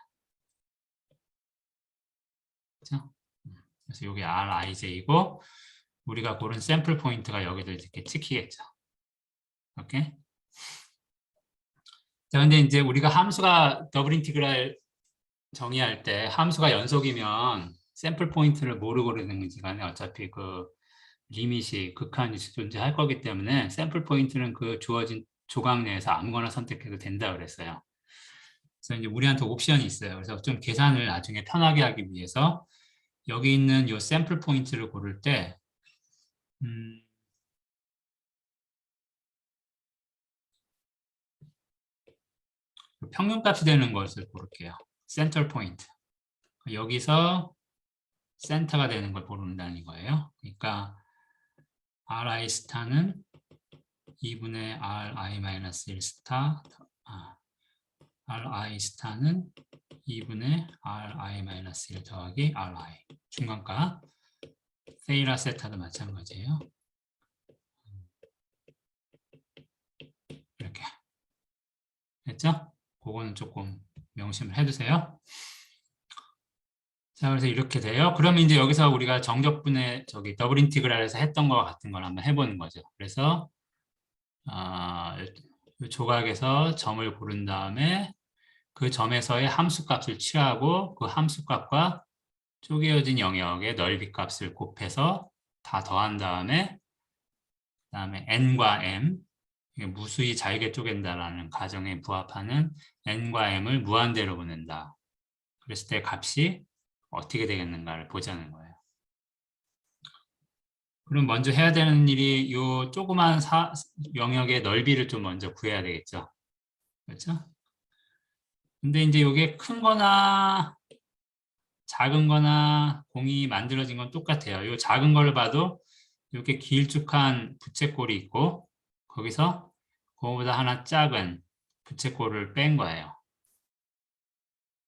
그렇죠? 그래서 이게 RIJ이고 우리가 고른 샘플 포인트가 여기도 이렇게 찍히겠죠. 오케이? 자, 근데 이제 우리가 함수가 더블 인티그랄 정의할 때 함수가 연속이면 샘플 포인트를 모르고 그러는지 간에 어차피 그 리밋이 극한이 존재할 거기 때문에 샘플 포인트는 그 주어진 조각 내에서 아무거나 선택해도 된다 그랬어요. 그래서 이제 우리한테 옵션이 있어요. 그래서 좀 계산을 나중에 편하게 하기 위해서 여기 있는 이 샘플 포인트를 고를 때 평균값이 되는 것을 고를게요. 센터 포인트. 여기서 센터가 되는 걸 고른다는 거예요. 그러니까 Ri 스타는 2분의 Ri-1 스타 Ri 스타는 2분의 Ri-1 더하기 Ri 중간값 세이라 세타도 마찬가지예요. 이렇게 됐죠? 그거는 조금 명심을 해두세요. 자, 그래서 이렇게 돼요. 그러면 이제 여기서 우리가 정적분의 더블 인티그랄에서 했던 것 같은 걸 한번 해보는 거죠. 그래서 이 조각에서 점을 고른 다음에 그 점에서의 함수값을 취하고 그 함수값과 쪼개어진 영역의 넓이 값을 곱해서 다 더한 다음에 그다음에 n과 m 무수히 잘게 쪼갠다라는 가정에 부합하는 n과 m을 무한대로 보낸다. 그랬을 때 값이 어떻게 되겠는가를 보자는 거예요. 그럼 먼저 해야 되는 일이 이 조그만 영역의 넓이를 좀 먼저 구해야 되겠죠. 그렇죠? 근데 이제 이게 큰 거나 작은 거나 공이 만들어진 건 똑같아요. 이 작은 걸 봐도 이렇게 길쭉한 부채꼴이 있고 거기서 그거보다 하나 작은 부채꼴을 뺀 거예요.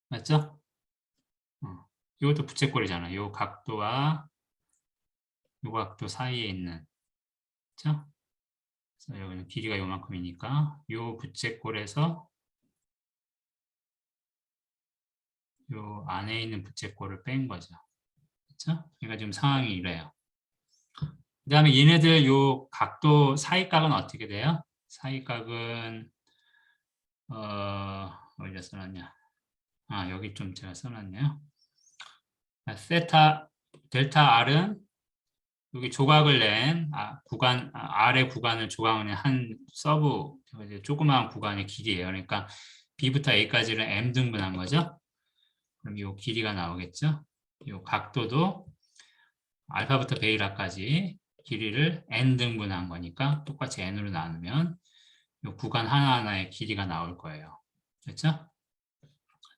맞죠? 이것도 부채꼴이잖아. 이 각도와 이 각도 사이에 있는, 그렇죠? 그래서 여기는 길이가 요만큼이니까 이 부채꼴에서 요 안에 있는 부채꼴을 뺀 거죠. 그렇죠? 그러니까 지금 상황이 이래요. 그 다음에 얘네들 요 각도 사이각은 어떻게 돼요? 사이각은 어디다 써놨냐? 아 여기 좀 제가 써놨네요. 세타 델타 R은 여기 조각을 낸 구간 R의 구간을 조각을 낸 한 서브 조그마한 구간의 길이에요. 그러니까 B부터 A까지를 M 등분한 거죠. 그럼 이 길이가 나오겠죠. 이 각도도 알파부터 베이라까지 길이를 n 등분한 거니까 똑같이 n으로 나누면 이 구간 하나하나의 길이가 나올 거예요. 그렇죠?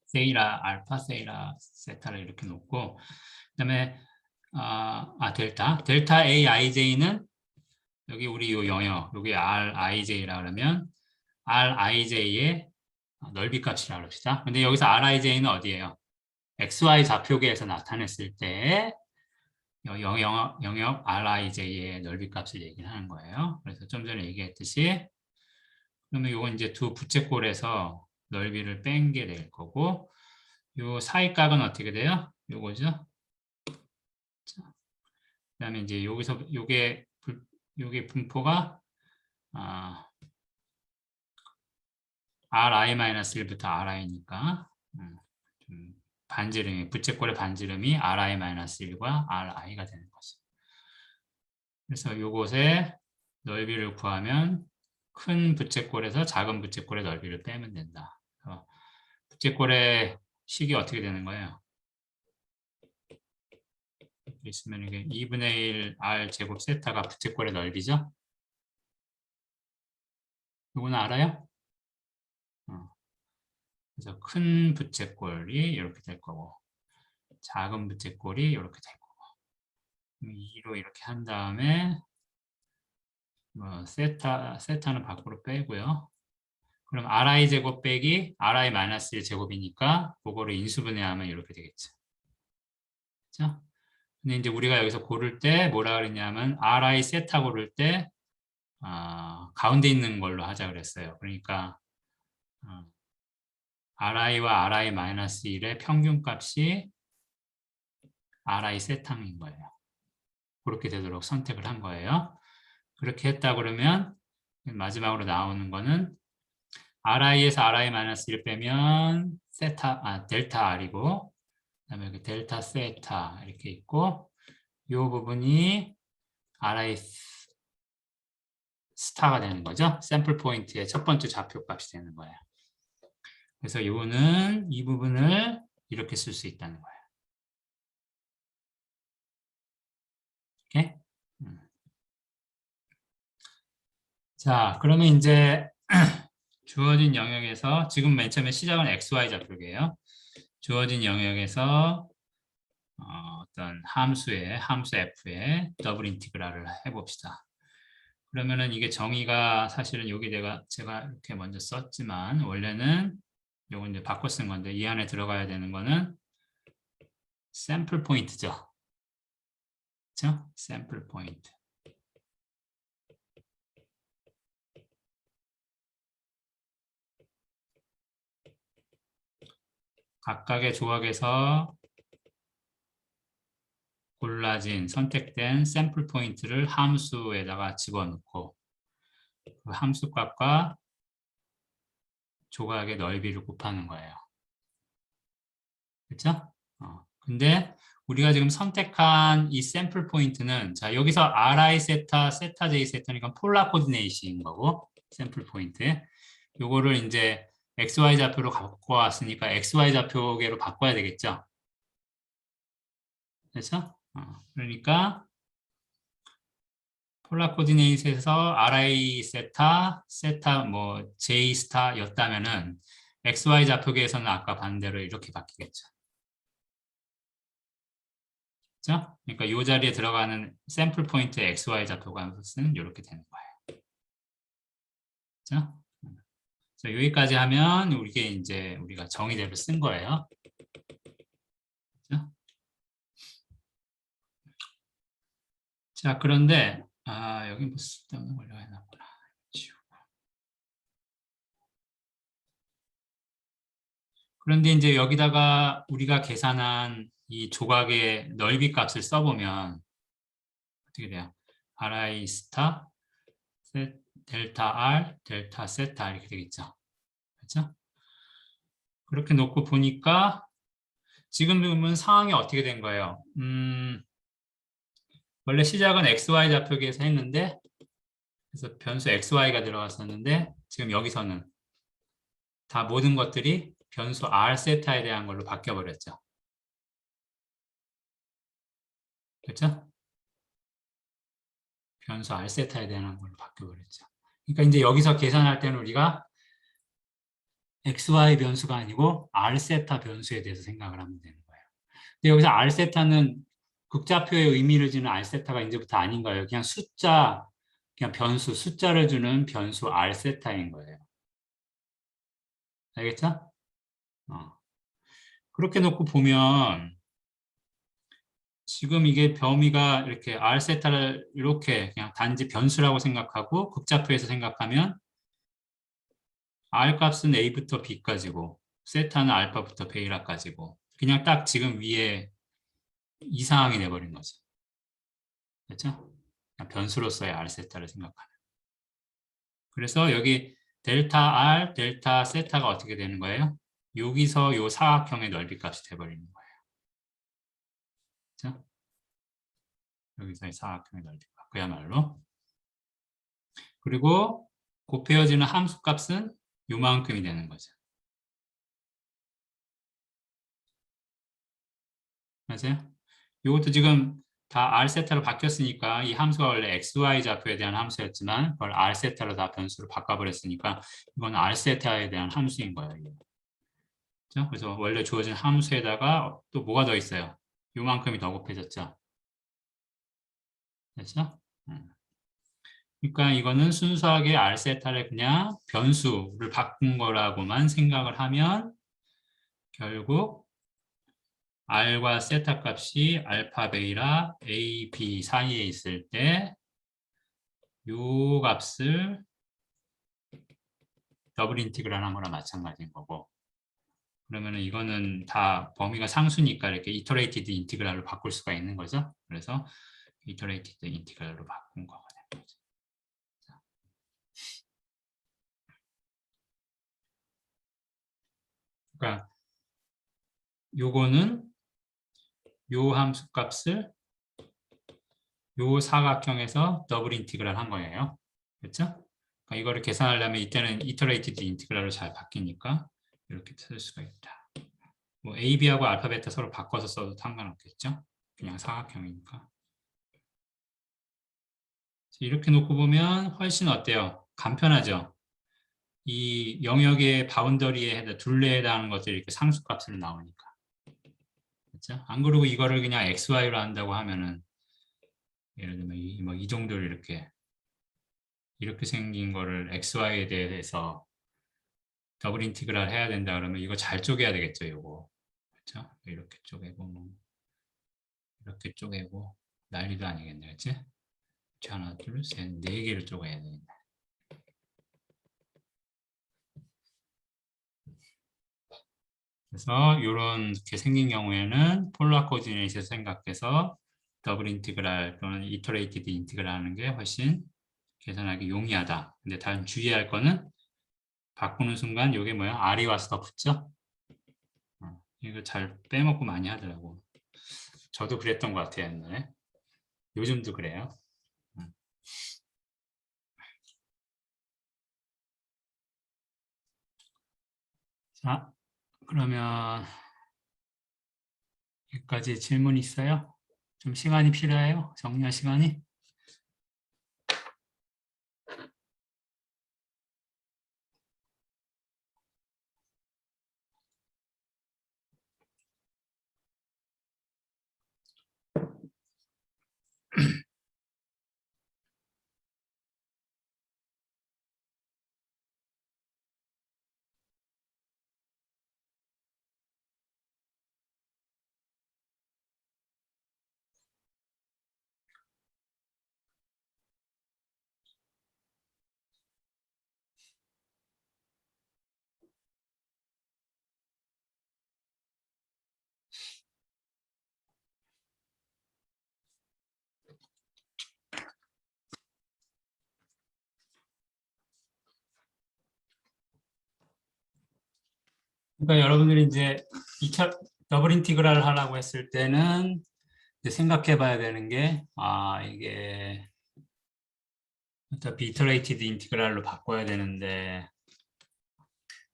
세이라 알파, 세이라 세타를 이렇게 놓고 그다음에 델타 AIJ는 여기 우리 요 영역 여기 RIJ라 그러면 RIJ의 넓이 값이라고 합시다. 근데 여기서 RIJ는 어디예요? XY 좌표계에서 나타냈을 때 영역 RIJ의 넓이 값을 얘기를 하는 거예요. 그래서 좀 전에 얘기했듯이 그러면 이건 이제 두 부채꼴에서 넓이를 뺀 게 될 거고 요 사이각은 어떻게 돼요? 요거죠. 그다음에 이제 여기서 요게 분포가 RI-1부터 RI니까 반지름이 부채꼴의 반지름이 RI-1과 RI가 되는 거죠. 그래서 요것의 넓이를 구하면 큰 부채꼴에서 작은 부채꼴의 넓이를 빼면 된다. 부채꼴의 식이 어떻게 되는 거예요? 있으면 이게 2분의 1 R 제곱 세타가 부채꼴의 넓이죠? 이거는 알아요? 그래서 큰 부채꼴이 이렇게 될 거고 작은 부채꼴이 이렇게 될 거고 2로 이렇게 한 다음에 세타는 밖으로 빼고요. 그럼 RI 제곱 빼기 RI 마이너스 1 제곱이니까 그거를 인수분해하면 이렇게 되겠죠. 그렇죠? 근데 이제 우리가 여기서 고를 때 뭐라 그랬냐면 RI 세타 고를 때 가운데 있는 걸로 하자 그랬어요. 그러니까 RI와 RI 마이너스 1의 평균값이 RI 세타인 거예요. 그렇게 되도록 선택을 한 거예요. 그렇게 했다 그러면 마지막으로 나오는 거는 RI에서 RI-1을 빼면 델타 R이고 그다음에 여기 델타 세타 이렇게 있고 이 부분이 RI 스타가 되는 거죠. 샘플 포인트의 첫 번째 좌표 값이 되는 거예요. 그래서 이 부분을 이렇게 쓸 수 있다는 거예요. 이렇게? 자, 그러면 이제 주어진 영역에서 지금 맨 처음에 시작은 XY 좌표계예요. 주어진 영역에서 어떤 함수 f의 더블 인티그랄을 해봅시다. 그러면은 이게 정의가 사실은 여기 제가 이렇게 먼저 썼지만 원래는 요거 이제 바꿔 쓴 건데 이 안에 들어가야 되는 거는 샘플 포인트죠. 그렇죠? 샘플 포인트. 각각의 조각에서 골라진 선택된 샘플 포인트를 함수에다가 집어넣고 그 함수값과 조각의 넓이를 곱하는 거예요. 그렇죠? 근데 우리가 지금 선택한 이 샘플 포인트는 자 여기서 RI 세타, 세타 J 세타니까 폴라 코디네이트인 거고 샘플 포인트 요거를 이제 XY 좌표로 갖고 왔으니까 XY 좌표계로 바꿔야 되겠죠? 그렇죠? 그러니까 폴라 코디네이트에서 RI 세타, 세타 뭐 J 스타였다면은 XY 좌표계에서는 아까 반대로 이렇게 바뀌겠죠. 그렇죠? 그러니까 이 자리에 들어가는 샘플 포인트 XY 좌표값은 이렇게 되는 거예요. 그렇죠? 그래서 여기까지 하면 이게 이제 우리가 정의대로 쓴 거예요. 그렇죠? 자, 그런데 여기 뭐 쓸데없는 걸 해놨구나. 그런데 이제 여기다가 우리가 계산한 이 조각의 넓이 값을 써보면 어떻게 돼요? RI 스타, 델타 R, 델타 세타 이렇게 되겠죠. 그렇죠? 그렇게 놓고 보니까 지금은 상황이 어떻게 된 거예요? 원래 시작은 XY 좌표계에서 했는데 그래서 변수 XY가 들어갔었는데 지금 여기서는 다 모든 것들이 변수 R 세타에 대한 걸로 바뀌어버렸죠. 그렇죠? 변수 R 세타에 대한 걸로 바뀌어버렸죠. 그러니까 이제 여기서 계산할 때는 우리가 XY 변수가 아니고 R 세타 변수에 대해서 생각을 하면 되는 거예요. 근데 여기서 R 세타는 극좌표의 의미를 주는 R 세타가 이제부터 아닌 거예요. 그냥 숫자, 그냥 변수, 숫자를 주는 변수 R 세타인 거예요. 알겠죠? 어. 그렇게 놓고 보면 지금 이게 범위가 이렇게 R 세타를 이렇게 그냥 단지 변수라고 생각하고 극좌표에서 생각하면 R 값은 A부터 B까지고 세타는 알파부터 베이라까지고 그냥 딱 지금 위에 이 상황이 돼버린 거죠. 그렇죠? 변수로서의 R 세타를 생각하는. 그래서 여기 델타 R, 델타 세타가 어떻게 되는 거예요? 여기서 요 사각형의 넓이 값이 돼버리는 거예요. 그렇죠? 여기서의 사각형의 넓이 값. 그야말로. 그리고 곱해어지는 함수 값은 요만큼이 되는 거죠. 맞아요? 이것도 지금 다 R 세타로 바뀌었으니까 이 함수가 원래 XY 좌표에 대한 함수였지만 그걸 R 세타로 다 변수로 바꿔버렸으니까 이건 R 세타에 대한 함수인 거예요. 그렇죠? 그래서 원래 주어진 함수에다가 또 뭐가 더 있어요? 요만큼이 더 곱해졌죠. 됐죠? 그러니까 이거는 순수하게 R 세타를 그냥 변수를 바꾼 거라고만 생각을 하면 결국 R과 세타 값이 알파, 베이라, A, B 사이에 있을 때 요 값을 더블 인티그랄 한 거랑 마찬가지인 거고 그러면 이거는 다 범위가 상수니까 이렇게 이터레이티드 인티그랄로 바꿀 수가 있는 거죠. 그래서 이터레이티드 인티그랄로 바꾼 거가 되는 거죠. 그러니까 요거는 요 함수 값을 요 사각형에서 더블 인티그랄 한 거예요. 그렇죠? 그러니까 이거를 계산하려면 이때는 이터레이티드 인티그랄로 잘 바뀌니까 이렇게 쓸 수가 있다. 뭐 A, B하고 알파, 베타 서로 바꿔서 써도 상관없겠죠? 그냥 사각형이니까. 이렇게 놓고 보면 훨씬 어때요? 간편하죠? 이 영역의 바운더리에 둘레에 해당하는 것들이 이렇게 상수값으로 나오니까. 그렇죠? 안 그러고 이거를 그냥 XY로 한다고 하면은 예를 들면 이 정도를 이렇게 생긴 거를 XY에 대해서 더블 인티그랄 해야 된다 그러면 이거 잘 쪼개야 되겠죠, 이거. 그렇죠? 이렇게 쪼개고 이렇게 쪼개고 난리도 아니겠네, 그렇지? 하나, 둘, 셋, 네 개를 쪼개야 되겠네. 그래서 이렇게 생긴 경우에는 폴라 코디네이트에서 생각해서 더블 인티그랄 또는 이터레이티드 인티그랄 하는 게 훨씬 계산하기 용이하다. 근데 다른 주의할 거는 바꾸는 순간 이게 뭐야? R이 와서 더 붙죠? 이거 잘 빼먹고 많이 하더라고. 저도 그랬던 것 같아요, 옛날에. 요즘도 그래요. 음. 자, 그러면 여기까지 질문 있어요? 좀 시간이 필요해요? 정리할 시간이? 그러니까 여러분들이 이제 2차 더블 인티그랄을 하라고 했을 때는 이제 생각해 봐야 되는 게, 이게 어차피 이터레이티드 인티그랄로 바꿔야 되는데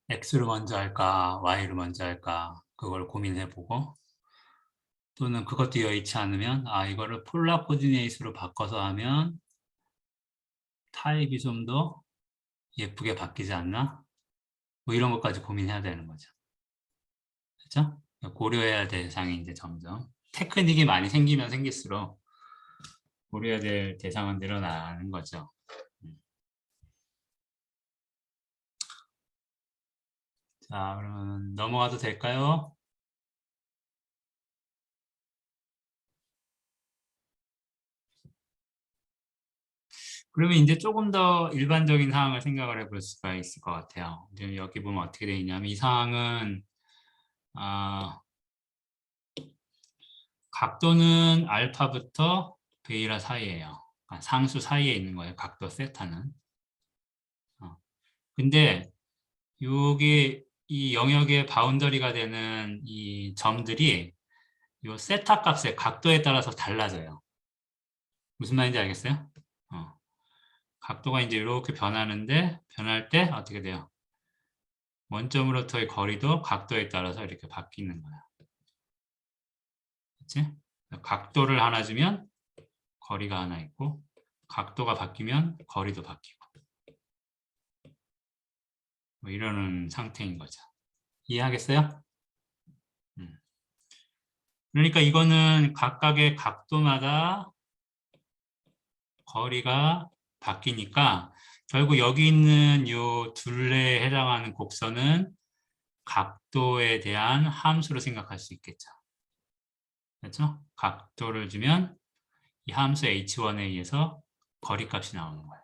x를 먼저 할까 y를 먼저 할까 그걸 고민해 보고, 또는 그것도 여의치 않으면 이거를 폴라 코디네이트로 바꿔서 하면 타입이 좀 더 예쁘게 바뀌지 않나? 뭐 이런 것까지 고민해야 되는 거죠. 그렇죠? 고려해야 될 대상이 이제 점점 테크닉이 많이 생기면 생길수록 고려해야 될 대상은 늘어나는 거죠. 자, 그러면 넘어가도 될까요? 그러면 이제 조금 더 일반적인 상황을 생각을 해볼 수가 있을 것 같아요. 이제 여기 보면 어떻게 되어 있냐면 이 상황은 각도는 알파부터 베이라 사이에요. 그러니까 상수 사이에 있는 거예요. 각도 세타는. 근데 여기 이 영역의 바운더리가 되는 이 점들이 이 세타 값의 각도에 따라서 달라져요. 무슨 말인지 알겠어요? 각도가 이제 이렇게 변하는데 변할 때 어떻게 돼요? 원점으로부터의 거리도 각도에 따라서 이렇게 바뀌는 거야. 그치? 각도를 하나 주면 거리가 하나 있고, 각도가 바뀌면 거리도 바뀌고, 뭐 이러는 상태인 거죠. 이해하겠어요? 그러니까 이거는 각각의 각도마다 거리가 바뀌니까 결국 여기 있는 요 둘레에 해당하는 곡선은 각도에 대한 함수로 생각할 수 있겠죠. 그렇죠? 각도를 주면 이 함수 h1에 의해서 거리값이 나오는 거예요.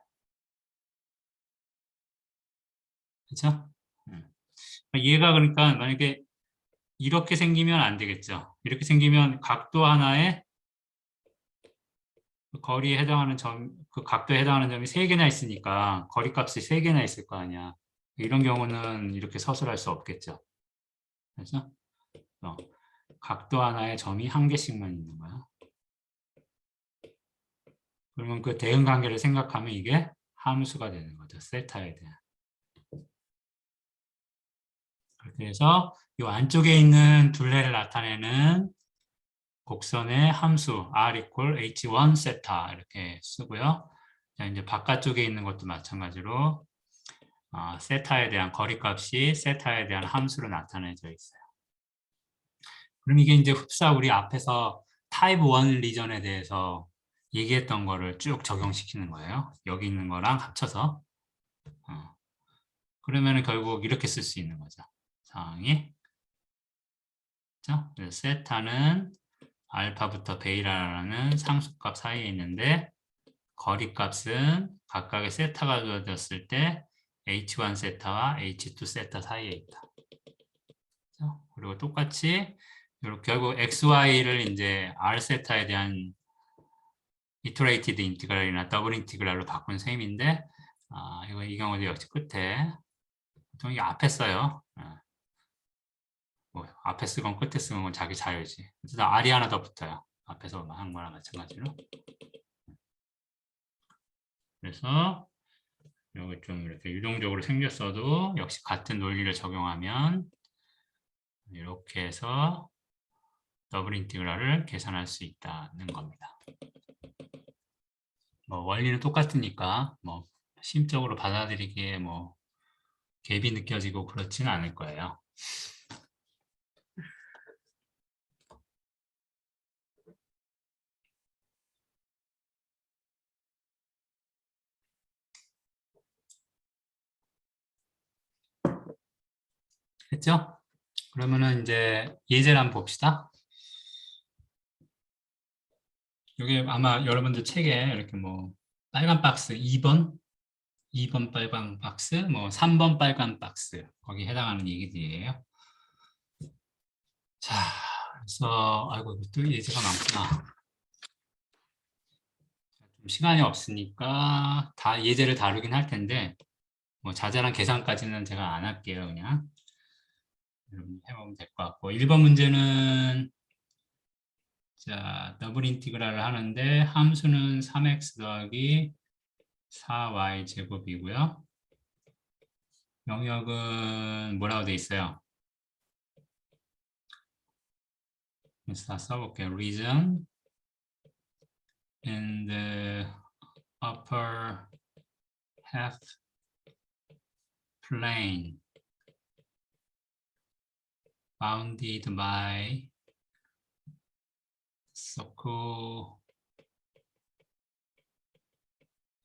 그렇죠? 얘가 그러니까 만약에 이렇게 생기면 안 되겠죠. 이렇게 생기면 각도 하나에 그 거리에 해당하는 점, 그 각도에 해당하는 점이 3개나 있으니까 거리값이 3개나 있을 거 아니야. 이런 경우는 이렇게 서술할 수 없겠죠. 그래서 각도 하나에 점이 1개씩만 있는 거야. 그러면 그 대응 관계를 생각하면 이게 함수가 되는 거죠. 세타에 대한. 그렇게 해서 이 안쪽에 있는 둘레를 나타내는 곡선의 함수 r equal h1 세타 이렇게 쓰고요. 자, 이제 바깥쪽에 있는 것도 마찬가지로 세타에 대한 거리값이 세타에 대한 함수로 나타내져 있어요. 그럼 이게 이제 흡사 우리 앞에서 타입 1 리전에 대해서 얘기했던 거를 쭉 적용시키는 거예요. 여기 있는 거랑 합쳐서. 그러면 결국 이렇게 쓸 수 있는 거죠. 상황이. 그렇죠? 세타는 알파부터 베이라라는 상수값 사이에 있는데 거리값은 각각의 세타가 주어졌을 때 h1 세타와 h2 세타 사이에 있다. 그렇죠? 그리고 똑같이 이렇게 결국 xy를 이제 r 세타에 대한 이터레이티드 인티그랄이나 더블 인티그랄로 바꾼 셈인데 이거 이 경우도 역시 끝에 보통 이게 앞에 써요. 뭐 앞에 쓰건 끝에 쓰건 건 자기 자유지. 그래서 R이 하나 더 붙어요. 앞에서 한 거랑 마찬가지로. 그래서 여기 좀 이렇게 유동적으로 생겼어도 역시 같은 논리를 적용하면 이렇게 해서 더블 인티그랄을 계산할 수 있다는 겁니다. 뭐 원리는 똑같으니까 뭐 심적으로 받아들이기에 뭐 갭이 느껴지고 그렇지는 않을 거예요. 됐죠? 그러면은 이제 예제를 한번 봅시다. 여기 아마 여러분들 책에 이렇게 뭐 빨간 박스 2번 빨간 박스, 뭐 3번 빨간 박스 거기 해당하는 얘기들이에요. 자, 그래서 아이고 또 예제가 많구나. 좀 시간이 없으니까 다 예제를 다루긴 할 텐데 뭐 자잘한 계산까지는 제가 안 할게요. 그냥 해보면 될 것 같고 1번 문제는 자 더블 인티그랄을 하는데 함수는 3x 더하기 4y 제곱이고요. 영역은 뭐라고 돼 있어요? 그래서 다 써볼게요. region in the upper half plane bounded by circle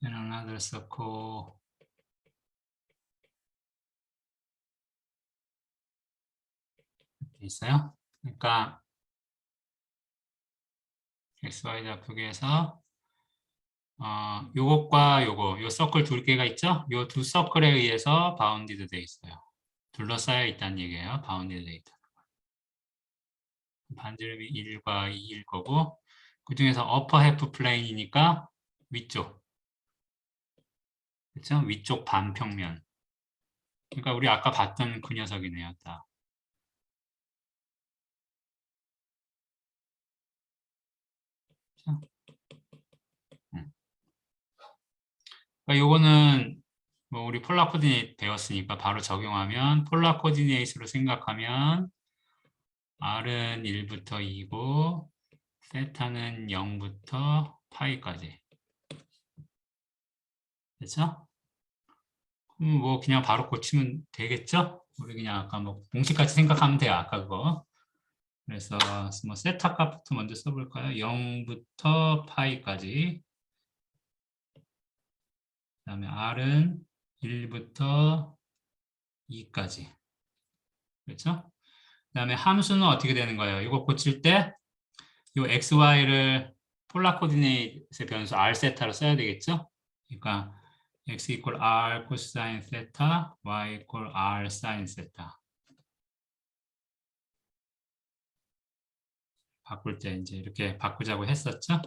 and another circle 이렇게 있어요. 그러니까 XY 좌표계에서 요것과 요거, 요 서클 두 개가 있죠? 요 두 서클에 의해서 바운디드 돼 있어요. 둘러싸여 있다는 얘기예요. 바운디드 돼 있다. 반지름이 1과 2일 거고 그 중에서 어퍼 해프 플레인이니까 위쪽. 그렇죠? 위쪽 반평면. 그러니까 우리 아까 봤던 그 녀석이네요. 딱. 그러니까 요거는 뭐 우리 폴라 코디네이트 배웠으니까 바로 적용하면 폴라 코디네이트로 생각하면 R은 1부터 2고 세타는 0부터 파이까지. 됐죠? 그럼 뭐 그냥 바로 고치면 되겠죠? 우리 그냥 아까 뭐 공식같이 생각하면 돼요. 아까 그거. 그래서 뭐 세타 값부터 먼저 써볼까요? 0부터 파이까지. 그 다음에 R은 1부터 2까지. 그렇죠? 그 다음에 함수는 어떻게 되는 거예요? 이거 고칠 때 이 xy를 폴라 코디네이트의 변수 r 세타로 써야 되겠죠? 그러니까 x 이퀄 r 코사인 세타, y 이퀄 r 사인 세타. 바꿀 때 이제 이렇게 바꾸자고 했었죠?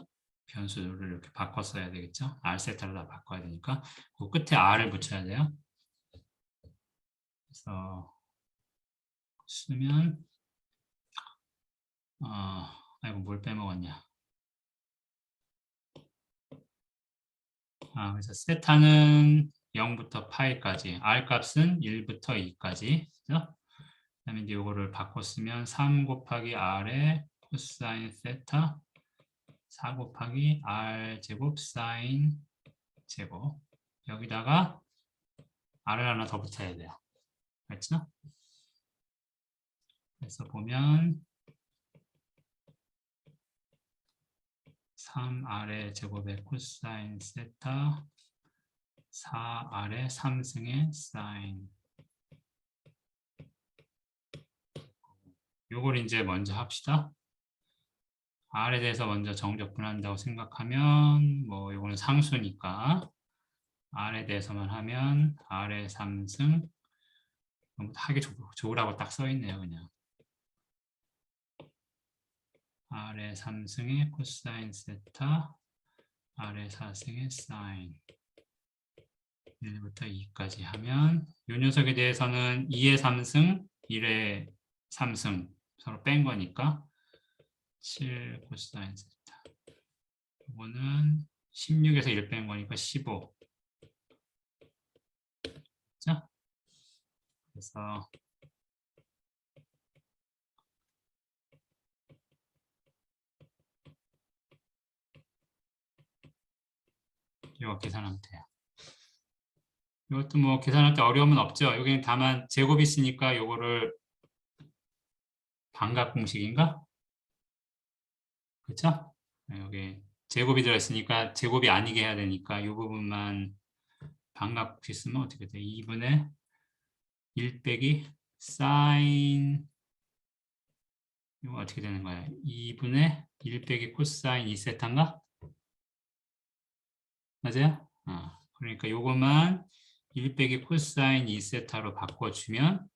변수를 이렇게 바꿔 써야 되겠죠? r 세타로 다 바꿔야 되니까 그 끝에 r을 붙여야 돼요. 그래서 쓰면 아이고 뭘 빼먹었냐? 그래서 세타는 0부터 파이까지, r 값은 1부터 2까지. 그죠? 그다음에 이제 이거를 바꿔 쓰면 3 곱하기 r의 코사인 세타 4 곱하기 r 제곱 사인 제곱 여기다가 r을 하나 더 붙여야 돼요. 그렇죠? 그래서 보면 3r의 제곱의 코사인 세타 4r의 3승의 사인 요걸 이제 먼저 합시다. r에 대해서 먼저 정적분한다고 생각하면 뭐 이거는 상수니까 r에 대해서만 하면 r의 3승 하기 좋으라고 딱 써있네요. 그냥 r의 3승의 코사인 세타 r의 4승의 사인 1부터 2까지 하면 이 녀석에 대해서는 2의 3승 1의 3승 서로 뺀 거니까 7 코사인 세타 이거는 16에서 1 뺀 거니까 15 자, 그래서 이거 계산하면 돼요. 이것도 뭐 계산할 때 어려움은 없죠. 여기는 다만 제곱이 있으니까 이거를 반각 공식인가? 그렇죠? 여기 제곱이 들어있으니까 제곱이 아니게 해야 되니까 이 부분만 반각 공식 쓰면 어떻게 돼? 2분의 1 빼기 사인 이거 어떻게 되는 거야? 2분의 1 빼기 코사인 2세타인가? 맞아요? 그러니까 요것만 1 빼기 코사인 2세타로 바꿔주면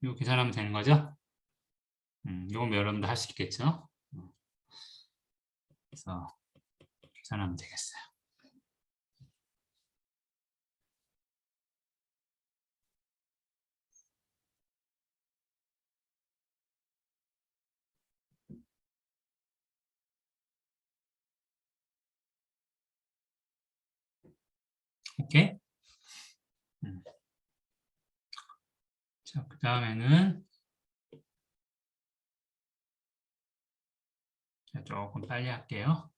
이거 계산하면 되는 거죠? 이건 여러분도 할 수 있겠죠? 그래서 계산하면 되겠어요. 오케이? 자, 그 다음에는 조금 빨리 할게요.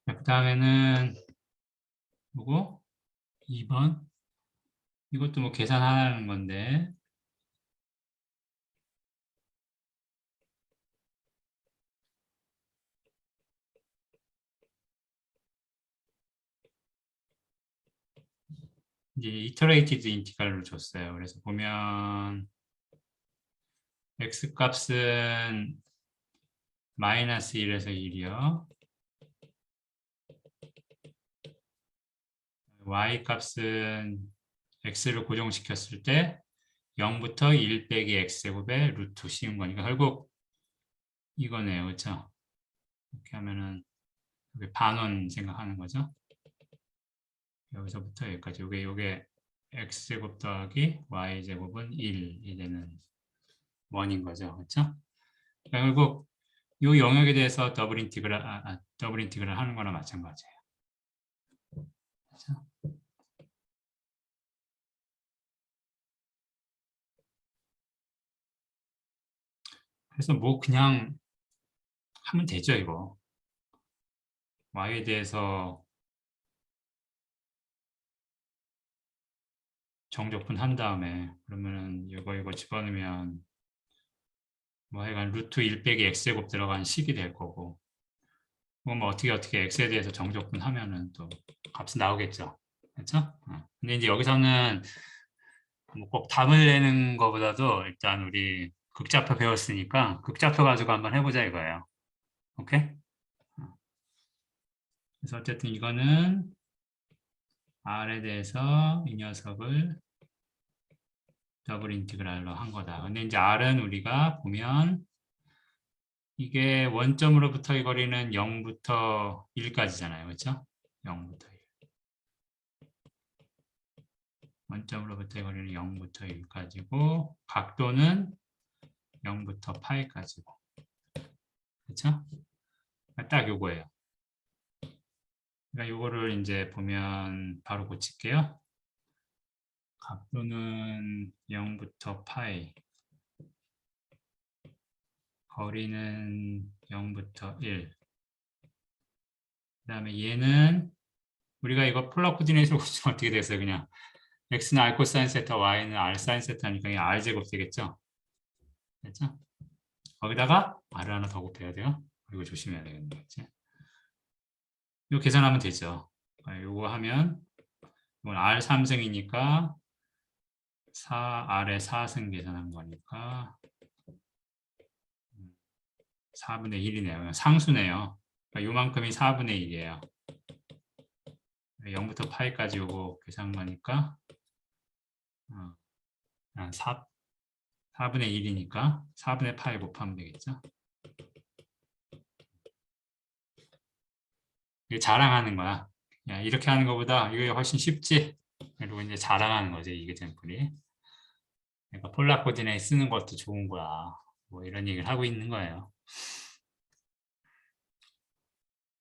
자, 그 다음에는 요거 2번. 이것도 뭐 계산하는 건데 이제 이터레이티드 인티그랄로 줬어요. 그래서 보면 x 값은 마이너스 1에서 1이요. y 값은 x를 고정시켰을 때 0부터 1 빼기 x제곱의 루트 씌운 거니까 결국 이거네요. 그렇죠? 이렇게 하면은 여기 반원 생각하는 거죠. 여기서부터 여기까지 요게 x제곱 더하기 y제곱은 1이 되는 원인 거죠. 그렇죠? 그러니까 결국 이 영역에 대해서 더블 인티그랄 하는 거나 마찬가지예요. 그렇죠? 그래서 뭐 그냥 하면 되죠, 이거. y에 대해서 정적분 한 다음에 그러면은 이거 집어넣으면 뭐 하여간 루트 1 빼기 x제곱 들어간 식이 될 거고 뭐 어떻게 x에 대해서 정적분 하면은 또 값은 나오겠죠. 그렇죠? 근데 이제 여기서는 뭐 꼭 답을 내는 것보다도 일단 우리 극좌표 배웠으니까 극좌표 가지고 한번 해보자 이거예요. 오케이? 그래서 어쨌든 이거는 R에 대해서 이 녀석을 더블 인티그랄로 한 거다. 근데 이제 R은 우리가 보면 이게 원점으로부터의 거리는 0부터 1까지잖아요. 그렇죠? 0부터 1. 원점으로부터의 거리는 0부터 1까지고 각도는 0부터 파이까지고. 그렇죠? 딱 요거예요. 그러니까 요거를 이제 보면 바로 고칠게요. 각도는 0부터 파이. 거리는 0부터 1. 그 다음에 얘는 우리가 이거 폴라 코디네이트로 고치면 어떻게 되겠어요? 그냥 x는 r 코사인 세타, y는 r 사인 세타니까 그냥 r 제곱 되겠죠? 됐죠? 거기다가 r을 하나 더 곱해야 돼요. 이거 조심해야 되겠네. 그치? 이거 계산하면 되죠. 이거 하면 이건 r 3승이니까 4r에 4승 계산한 거니까 4분의 1이네요. 상수네요. 그러니까 요만큼이 4분의 1이에요. 0부터 파이까지 요거 계산 거니까 4분의 1이니까 4분의 파이 곱하면 되겠죠. 이게 자랑하는 거야. 야, 이렇게 하는 것보다 이게 훨씬 쉽지. 그리고 이제 자랑하는 거지, 이게 템플이. 그러니까 폴라 코디네이트 쓰는 것도 좋은 거야. 뭐 이런 얘기를 하고 있는 거예요.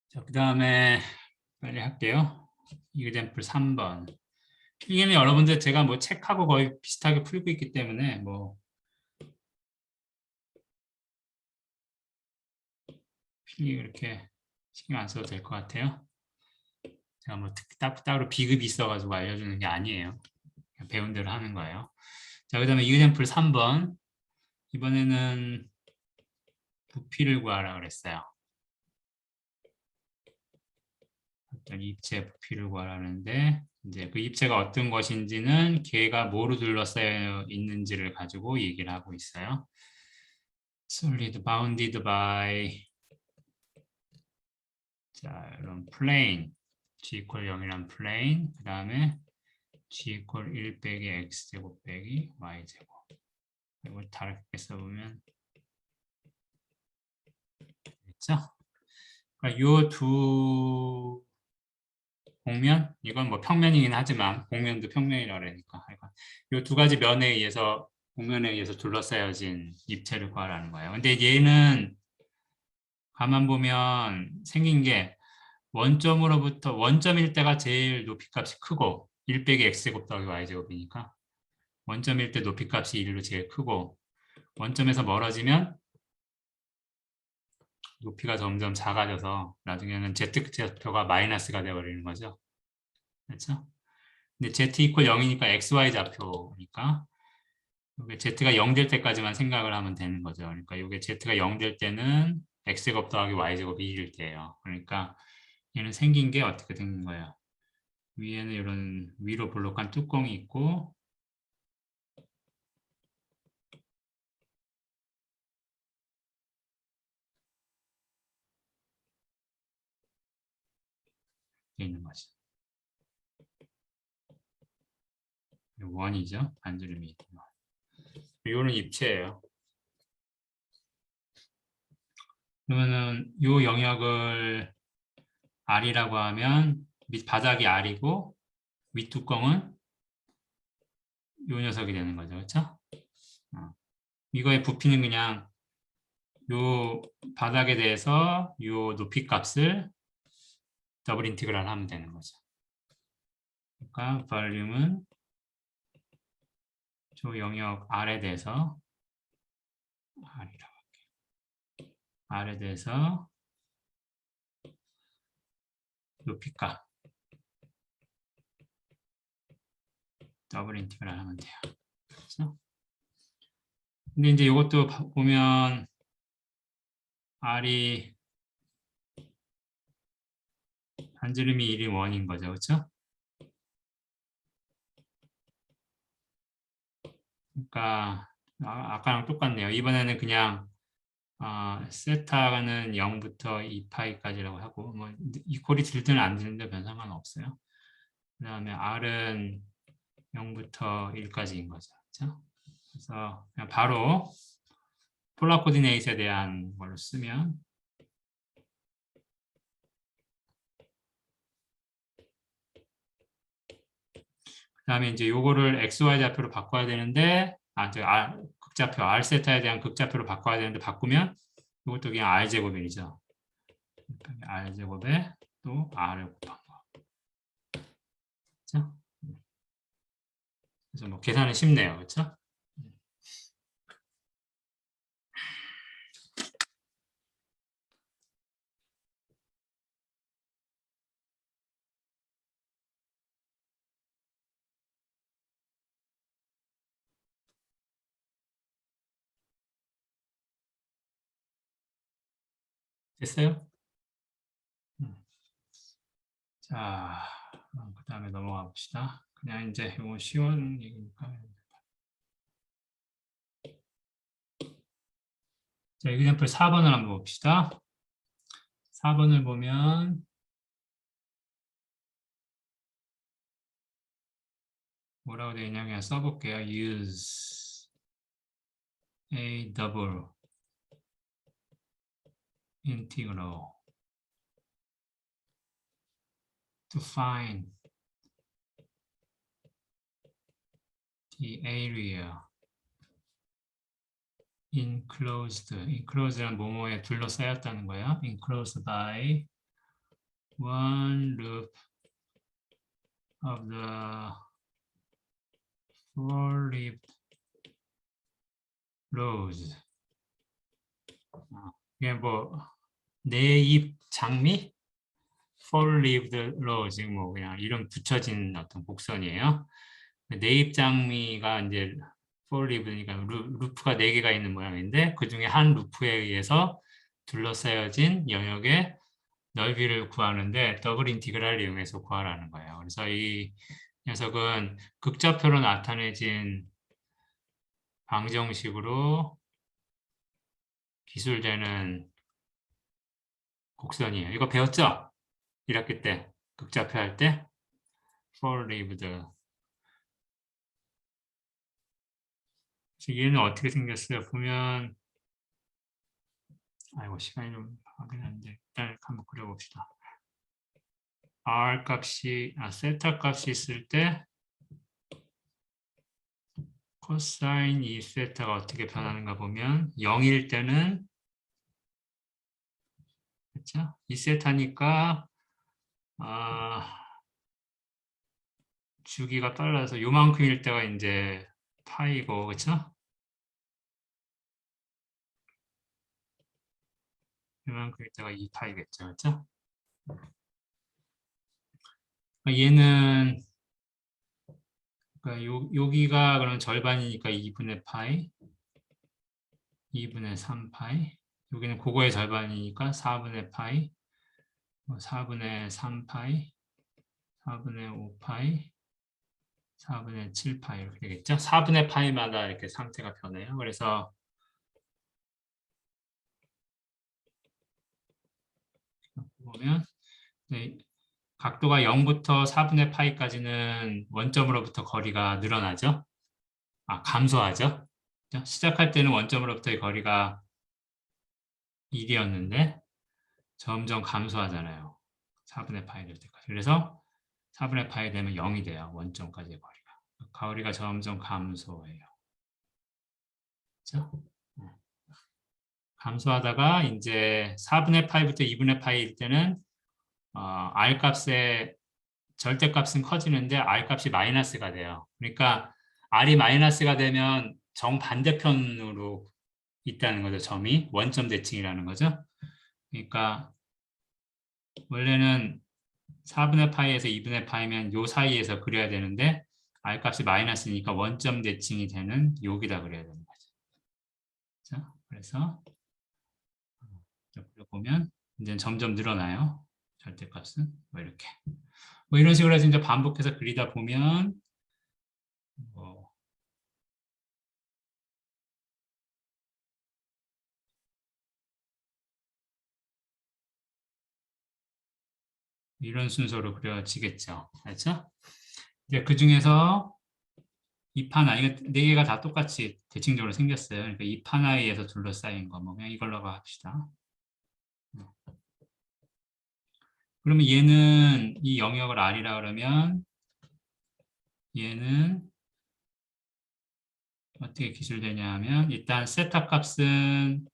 자, 그 다음에 빨리 할게요. 이그젠플 3번. 필기는 여러분들 제가 뭐 책하고 거의 비슷하게 풀고 있기 때문에 뭐 필기 그렇게 신경 안 써도 될 것 같아요. 제가 뭐 따로 비급이 있어가지고 알려주는 게 아니에요. 그냥 배운 대로 하는 거예요. 자, 그 다음에 이그젠플 3번. 이번에는 부피를 구하라 그랬어요. 어떤 입체 부피를 구하라는데 이제 그 입체가 어떤 것인지는 걔가 뭐로 둘러싸여 있는지를 가지고 얘기를 하고 있어요. solid bounded by 자, 이런 plane g equal 0이란 plane 그 다음에 g equal 1 빼기 x제곱 빼기 y제곱 이걸 다르게 써보면 됐죠? 그러니까 요두 공면 이건 뭐 평면이긴 하지만 공면도 평면이라 그러니까 요 두 가지 면에 의해서 곡면에 의해서 둘러싸여진 입체를 구하라는 거예요. 근데 얘는 가만 보면 생긴 게 원점으로부터 원점일 때가 제일 높이값이 크고 1 빼기 x제곱 더하기 y제곱이니까 원점일 때 높이값이 1로 제일 크고 원점에서 멀어지면 높이가 점점 작아져서 나중에는 z좌표가 마이너스가 되어버리는 거죠. 그렇죠? 근데 z 이퀄 0이니까 xy 좌표니까 이게 z가 0 될 때까지만 생각을 하면 되는 거죠. 그러니까 이게 z가 0 될 때는 x제곱 더하기 y제곱이 1일 때예요. 그러니까 얘는 생긴 게 어떻게 생긴 거예요? 위에는 이런 위로 볼록한 뚜껑이 있고 있는 거죠. 원이죠. 반지름이. 이거는 입체예요. 그러면은 이 영역을 R이라고 하면 밑 바닥이 R이고 윗뚜껑은 이 녀석이 되는 거죠. 그렇죠? 이거의 부피는 그냥 요 바닥에 대해서 요 높이 값을 더블 인티그랄 하면 되는 거죠. 그러니까 볼륨은 저 영역 R에 대해서 R이라고 할게요. R에 대해서 높이 값 더블 인티그랄 하면 돼요. 그렇죠? 근데 이제 이것도 보면 R이 반지름이 1이 원인 거죠. 그렇죠? 그러니까 아까랑 똑같네요. 이번에는 그냥 세타는 0부터 2파이까지라고 하고 뭐 이퀄이 들든 안 들든 별 상관없어요. 그 다음에 R은 0부터 1까지인 거죠. 그렇죠? 그래서 그냥 바로 폴라 코디네이트에 대한 걸로 쓰면 그 다음에 이제 요거를 XY 좌표로 바꿔야 되는데 극좌표 R세타에 대한 극좌표로 바꿔야 되는데 바꾸면 이것도 그냥 R제곱이죠. R제곱에 또 R을 곱한 거. 그렇죠? 그래서 뭐 계산은 쉽네요. 그렇죠? 됐어요? 자, 그 다음에 넘어가 봅시다. 그냥 이제 이거 쉬운 얘기니까. 자, example 4번을 한번 봅시다. 4번을 보면 뭐라고 되어 있냐 그냥 써볼게요. use a double integral to find the area enclosed란 뭐뭐에 둘러싸였다는 거예요. enclosed by one loop of the four-leaved rose. 이게 뭐 네잎 장미? four-leaved rose 뭐 그냥 이름 붙여진 어떤 곡선이에요. 네잎 장미가 이제 four-leaved니까 루프가 4개가 있는 모양인데 그 중에 한 루프에 의해서 둘러싸여진 영역의 넓이를 구하는데 더블 인티그랄을 이용해서 구하라는 거예요. 그래서 이 녀석은 극좌표로 나타내진 방정식으로 기술되는 곡선이에요. 이거 배웠죠? 1학기 때 극좌표 할 때 four-leaved. 얘는 어떻게 생겼어요? 보면 아이고 시간이 좀 하긴 한데 일단 한번 그려봅시다. R 값이 세타 값이 있을 때 코사인 2세타가 어떻게 변하는가 보면 0일 때는 그렇죠? 2세타니까 주기가 빨라서 요만큼일 때가 이제 파이고 그렇죠? 요만큼일 때가 2파이겠죠. 그렇죠? 얘는 그러니까 여기가 그럼 절반이니까 2분의 파이, 2분의 3파이. 여기는 그거의 절반이니까 4분의 파이, 4분의 3파이, 4분의 5파이, 4분의 7파이 이렇게 되겠죠? 4분의 파이마다 이렇게 상태가 변해요. 그래서 보면 네, 각도가 0부터 4분의 파이까지는 원점으로부터 거리가 늘어나죠? 감소하죠? 시작할 때는 원점으로부터의 거리가 1이었는데 점점 감소하잖아요. 4분의 파이 될 때까지. 그래서 4분의 파이 되면 0이 돼요. 원점까지의 거리가. 거리가 점점 감소해요. 그렇죠? 감소하다가 이제 4분의 파이부터 2분의 파이일 때는 R 값의 절대값은 커지는데 R 값이 마이너스가 돼요. 그러니까 R이 마이너스가 되면 정반대편으로 있다는 거죠. 점이 원점 대칭이라는 거죠. 그러니까 원래는 4분의 파이에서 2분의 파이면 요 사이에서 그려야 되는데 R 값이 마이너스니까 원점 대칭이 되는 여기다 그려야 되는 거죠. 자, 그래서 보면 이제 점점 늘어나요. 절대값은 뭐 이렇게 뭐 이런 식으로 해서 이제 반복해서 그리다 보면 뭐 이런 순서로 그려지겠죠. 알죠? 이제 그 중에서 이 판아, 이거 네 개가 다 똑같이 대칭적으로 생겼어요. 그러니까 이 판아이에서 둘러싸인 거, 뭐 그냥 이걸로 합시다. 그러면 얘는 이 영역을 R이라 그러면 얘는 어떻게 기술되냐 하면 일단 세타 값은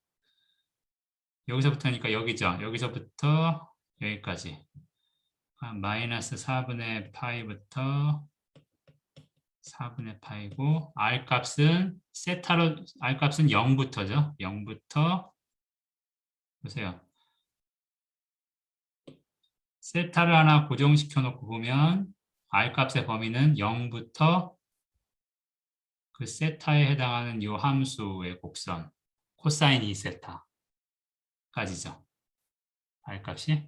여기서부터니까 여기죠. 여기서부터 여기까지 마이너스 4분의 파이부터 4분의 파이고 R 값은 세타로 R 값은 0부터죠. 0부터 보세요. 세타를 하나 고정시켜 놓고 보면 R 값의 범위는 0부터 그 세타에 해당하는 이 함수의 곡선 코사인 2세타까지죠. R 값이.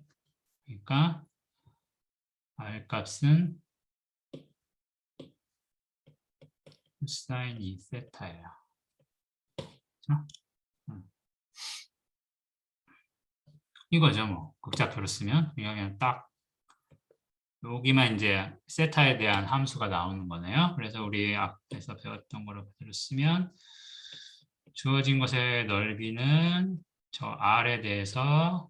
그러니까 R 값은 코사인 2세타예요. 이거죠, 뭐. 극좌표로 쓰면. 그냥 딱 여기만 이제 세타에 대한 함수가 나오는 거네요. 그래서 우리 앞에서 배웠던 거로 그대로 쓰면 주어진 것의 넓이는 저 R에 대해서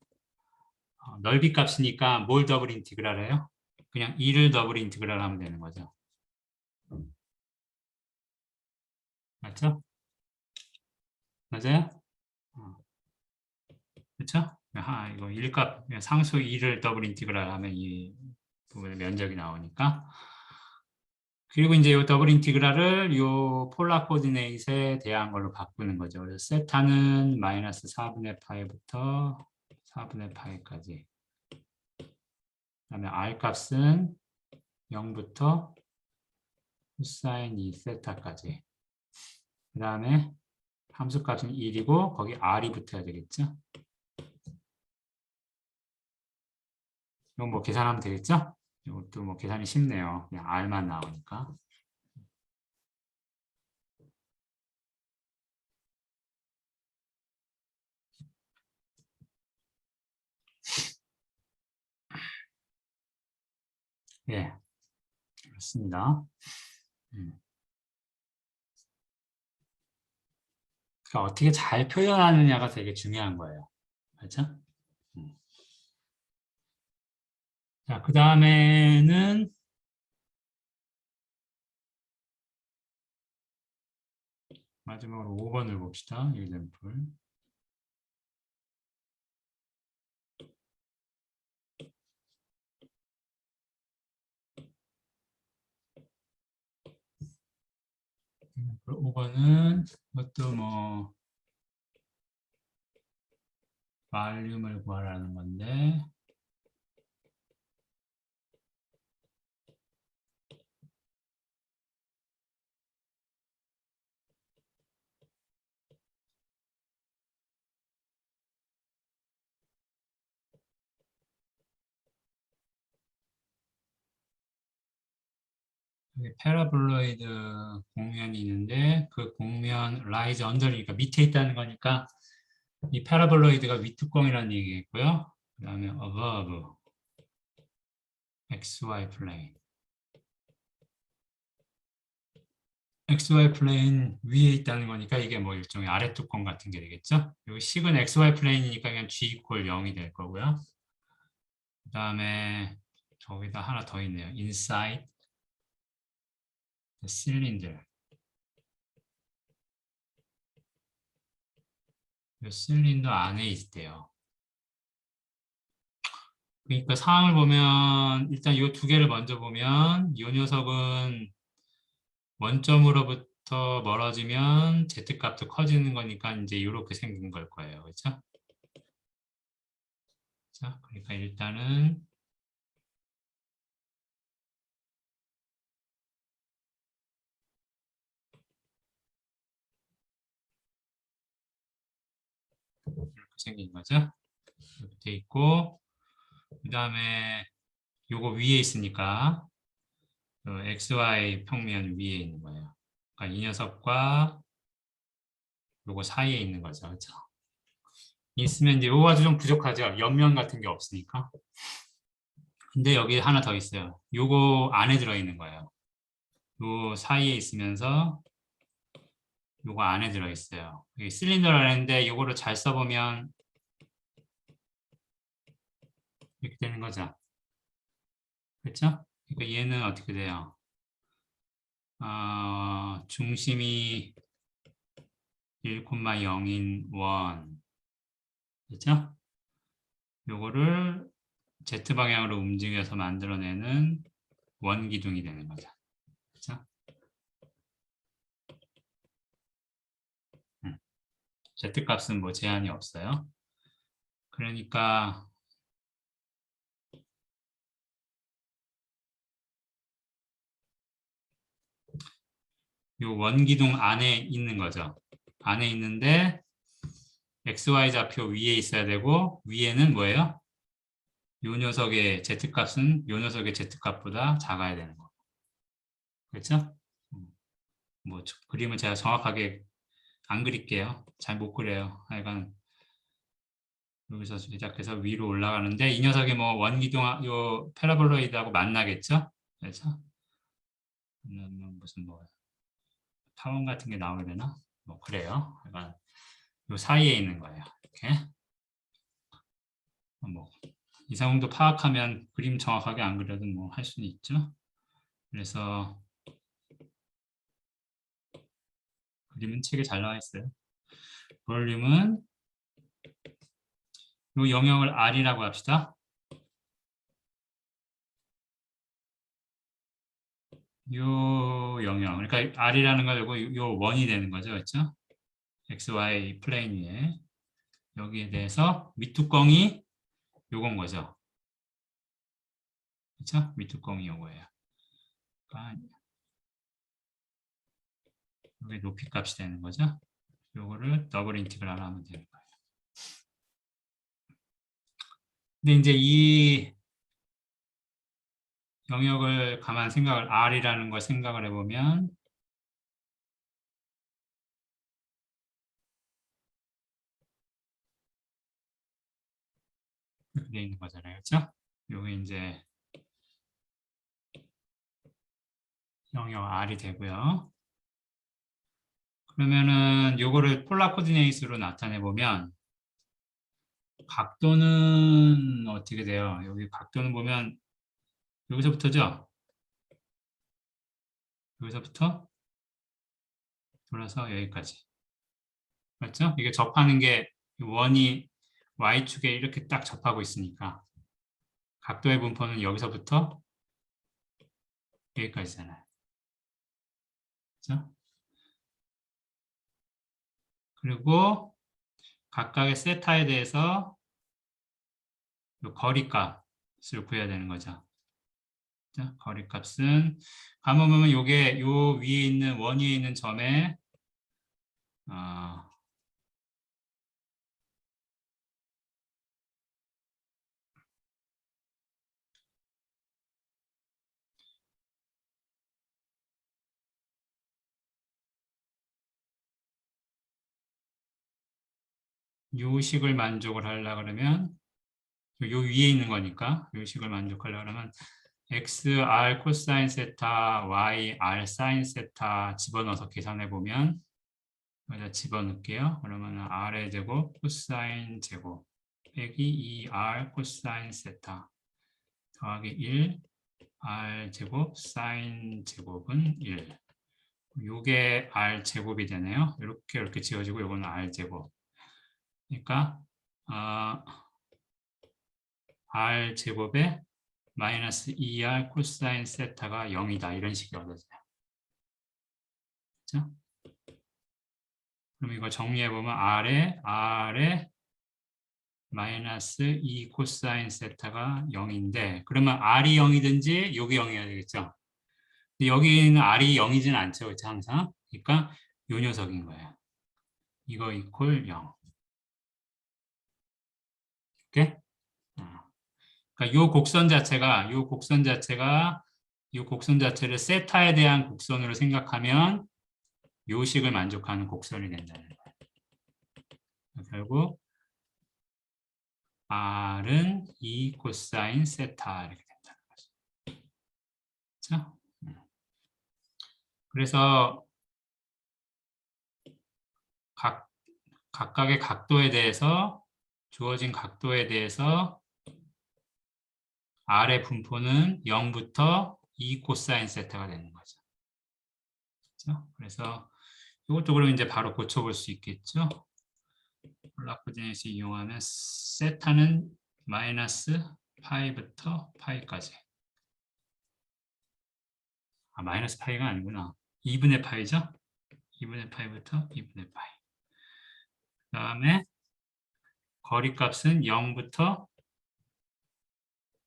넓이 값이니까 뭘 더블 인티그랄 해요? 그냥 2를 더블 인티그랄 하면 되는 거죠. 맞죠? 맞아요? 그렇죠? 이거 1값 상수 2를 더블 인티그랄 하면 이 부분의 면적이 나오니까 그리고 이제 이 더블 인티그랄을 이 폴라 코디네이트에 대한 걸로 바꾸는 거죠. 그래서 세타는 마이너스 4분의 파이부터 4분의 파이까지. 그다음에 R 값은 0부터 코사인 2세타까지. 그 다음에 함수 값은 1이고 거기 R이 붙어야 되겠죠. 이건 뭐 계산하면 되겠죠? 이것도 뭐 계산이 쉽네요. 그냥 R만 나오니까. 예, 그렇습니다. 그러니까 어떻게 잘 표현하느냐가 되게 중요한 거예요. 맞죠? 자, 그 다음에는 마지막으로 5번을 봅시다. example. example 5번은 이것도 뭐 볼륨을 구하라는 건데 여기 패러블로이드 공면이 있는데 그 공면 라이즈 언더니까 밑에 있다는 거니까 이 패러블로이드가 윗뚜껑이라는 얘기겠고요. 그 다음에 above xy 플레인 xy 플레인 위에 있다는 거니까 이게 뭐 일종의 아래 뚜껑 같은 게 되겠죠. 여기 식은 xy 플레인이니까 그냥 g equal 0이 될 거고요. 그 다음에 저기다 하나 더 있네요. inside the cylinder. 이 실린더 안에 있대요. 그러니까 상황을 보면 일단 이 두 개를 먼저 보면 이 녀석은 원점으로부터 멀어지면 z값도 커지는 거니까 이제 이렇게 생긴 걸 거예요. 그렇죠? 자, 그러니까 일단은 이렇게 생긴 거죠. 이렇게 돼 있고 그 다음에 요거 위에 있으니까 XY 평면 위에 있는 거예요. 그러니까 이 녀석과 요거 사이에 있는 거죠. 그렇죠? 있으면 이제 요거가 좀 부족하죠. 옆면 같은 게 없으니까. 근데 여기 하나 더 있어요. 요거 안에 들어있는 거예요. 요 사이에 있으면서 요거 안에 들어있어요. 여기 실린더를 했는데 요거를 잘 써보면 이렇게 되는 거죠. 그렇죠? 그러니까 얘는 어떻게 돼요? 중심이 1,0인 원. 그렇죠? 요거를 Z방향으로 움직여서 만들어내는 원기둥이 되는 거죠. 그렇죠? Z값은 뭐 제한이 없어요. 그러니까 요 원기둥 안에 있는 거죠. 안에 있는데 XY 좌표 위에 있어야 되고 위에는 뭐예요? 요 녀석의 Z값은 요 녀석의 Z값보다 작아야 되는 거. 그렇죠? 뭐 그림을 제가 정확하게 안 그릴게요. 잘 못 그려요. 하여간 여기서 시작해서 위로 올라가는데 이 녀석이 뭐 원기둥 요 패러볼로이드하고 만나겠죠? 그렇죠? 무슨 뭐 타원 같은 게 나오게 되나? 뭐 그래요. 하여간 요 사이에 있는 거예요. 이렇게 뭐 이 상황도 파악하면 그림 정확하게 안 그려도 뭐 할 수는 있죠. 그래서 그림은 책에 잘 나와 있어요. 볼륨은 이 영역을 R이라고 합시다. 요 영역, 그러니까 R이라는 거 요 원이 되는 거죠, 그렇죠? XY 플레인 위에 여기에 대해서 밑뚜껑이 요건 거죠, 그렇죠? 밑뚜껑이 요거예요. 그러니까 이게 높이 값이 되는 거죠. 요거를 더블 인티그랄 하면 되는 거예요. 근데 이제 이 영역을 가만 생각을 R이라는 걸 생각을 해보면 이렇게 돼 있는 거잖아요, 그렇죠? 요게 이제 영역 R이 되고요. 그러면은 요거를 폴라 코디네이트로 나타내 보면 각도는 어떻게 돼요? 여기 각도는 보면 여기서부터죠? 여기서부터 돌아서 여기까지. 맞죠? 이게 접하는 게 원이 y축에 이렇게 딱 접하고 있으니까 각도의 분포는 여기서부터 여기까지잖아요. 그렇죠? 그리고 각각의 세타에 대해서 거리값을 구해야 되는 거죠. 그렇죠? 거리값은 가만 보면 요게 요 위에 있는 원 위에 있는 점에 요식을 만족을 하려고 그러면 요 위에 있는 거니까 요식을 만족하려고 그러면 xr 코사인 세타, yr 사인 세타 집어넣어서 계산해 보면 여기다 집어넣을게요. 그러면 r의 제곱 코사인 제곱 빼기 2r 코사인 세타 더하기 1 r 제곱 사인 제곱은 1. 요게 r 제곱이 되네요. 이렇게 지어지고 요거는 r 제곱. 그러니까 r 제곱에 마이너스 2r 코사인 세타가 0이다. 이런 식이 얻어져요. 그렇죠? 그럼 이거 정리해보면 r에 마이너스 2 코사인 세타가 0인데 그러면 r이 0이든지 여기 0이어야 되겠죠? 근데 여기는 r이 0이지는 않죠. 그렇죠? 항상. 그러니까 요 녀석인 거예요. 이거 이퀄 0. 오케이? 그러니까 요 곡선 자체를 세타에 대한 곡선으로 생각하면 요식을 만족하는 곡선이 된다는 거예요. 결국 r은 2 코사인 세타 이렇게 된다는 거죠. 그렇죠? 그래서 각각의 각도에 대해서 주어진 각도에 대해서 r의 분포는 0부터 2 코사인 세타가 되는 거죠. 그렇죠? 그래서 이것도 그럼 이제 바로 고쳐볼 수 있겠죠? 폴라 코디네이트 이용하면 세타는 마이너스 파이부터 파이까지. 마이너스 파이가 아니구나. 2분의 파이죠? 2분의 파이부터 2분의 파이. 그 다음에 거리값은 0부터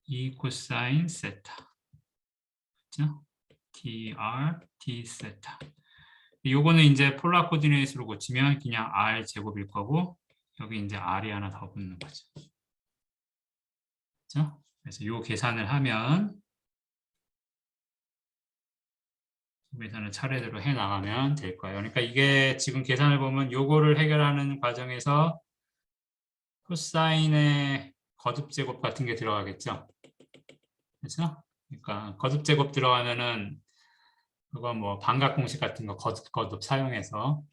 2 코사인 세타. 그렇죠? dr d 세타. 요거는 이제 폴라 코디네이트로 고치면 그냥 r 제곱일 거고 여기 이제 r이 하나 더 붙는 거죠. 그렇죠? 그래서 요 계산을 하면 계산을 차례대로 해 나가면 될 거예요. 그러니까 이게 지금 계산을 보면 요거를 해결하는 과정에서 코사인의 거듭 제곱 같은 게 들어가겠죠. 그렇죠? 그러니까 거듭 제곱 들어가면은 그거 뭐 반각 공식 같은 거 거듭 사용해서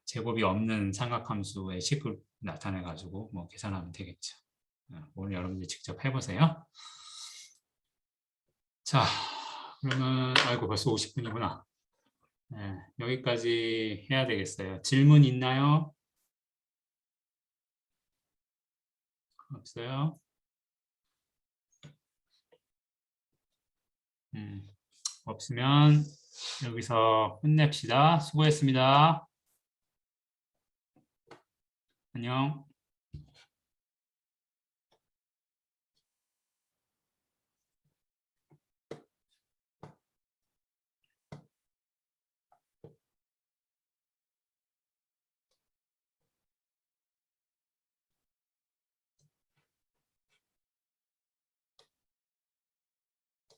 제곱이 없는 삼각함수의 식을 나타내 가지고 뭐 계산하면 되겠죠. 오늘 여러분들 직접 해보세요. 자, 그러면 아이고 벌써 50분이구나. 네, 여기까지 해야 되겠어요. 질문 있나요? 없어요? 없으면 여기서 끝냅시다. 수고했습니다. 안녕.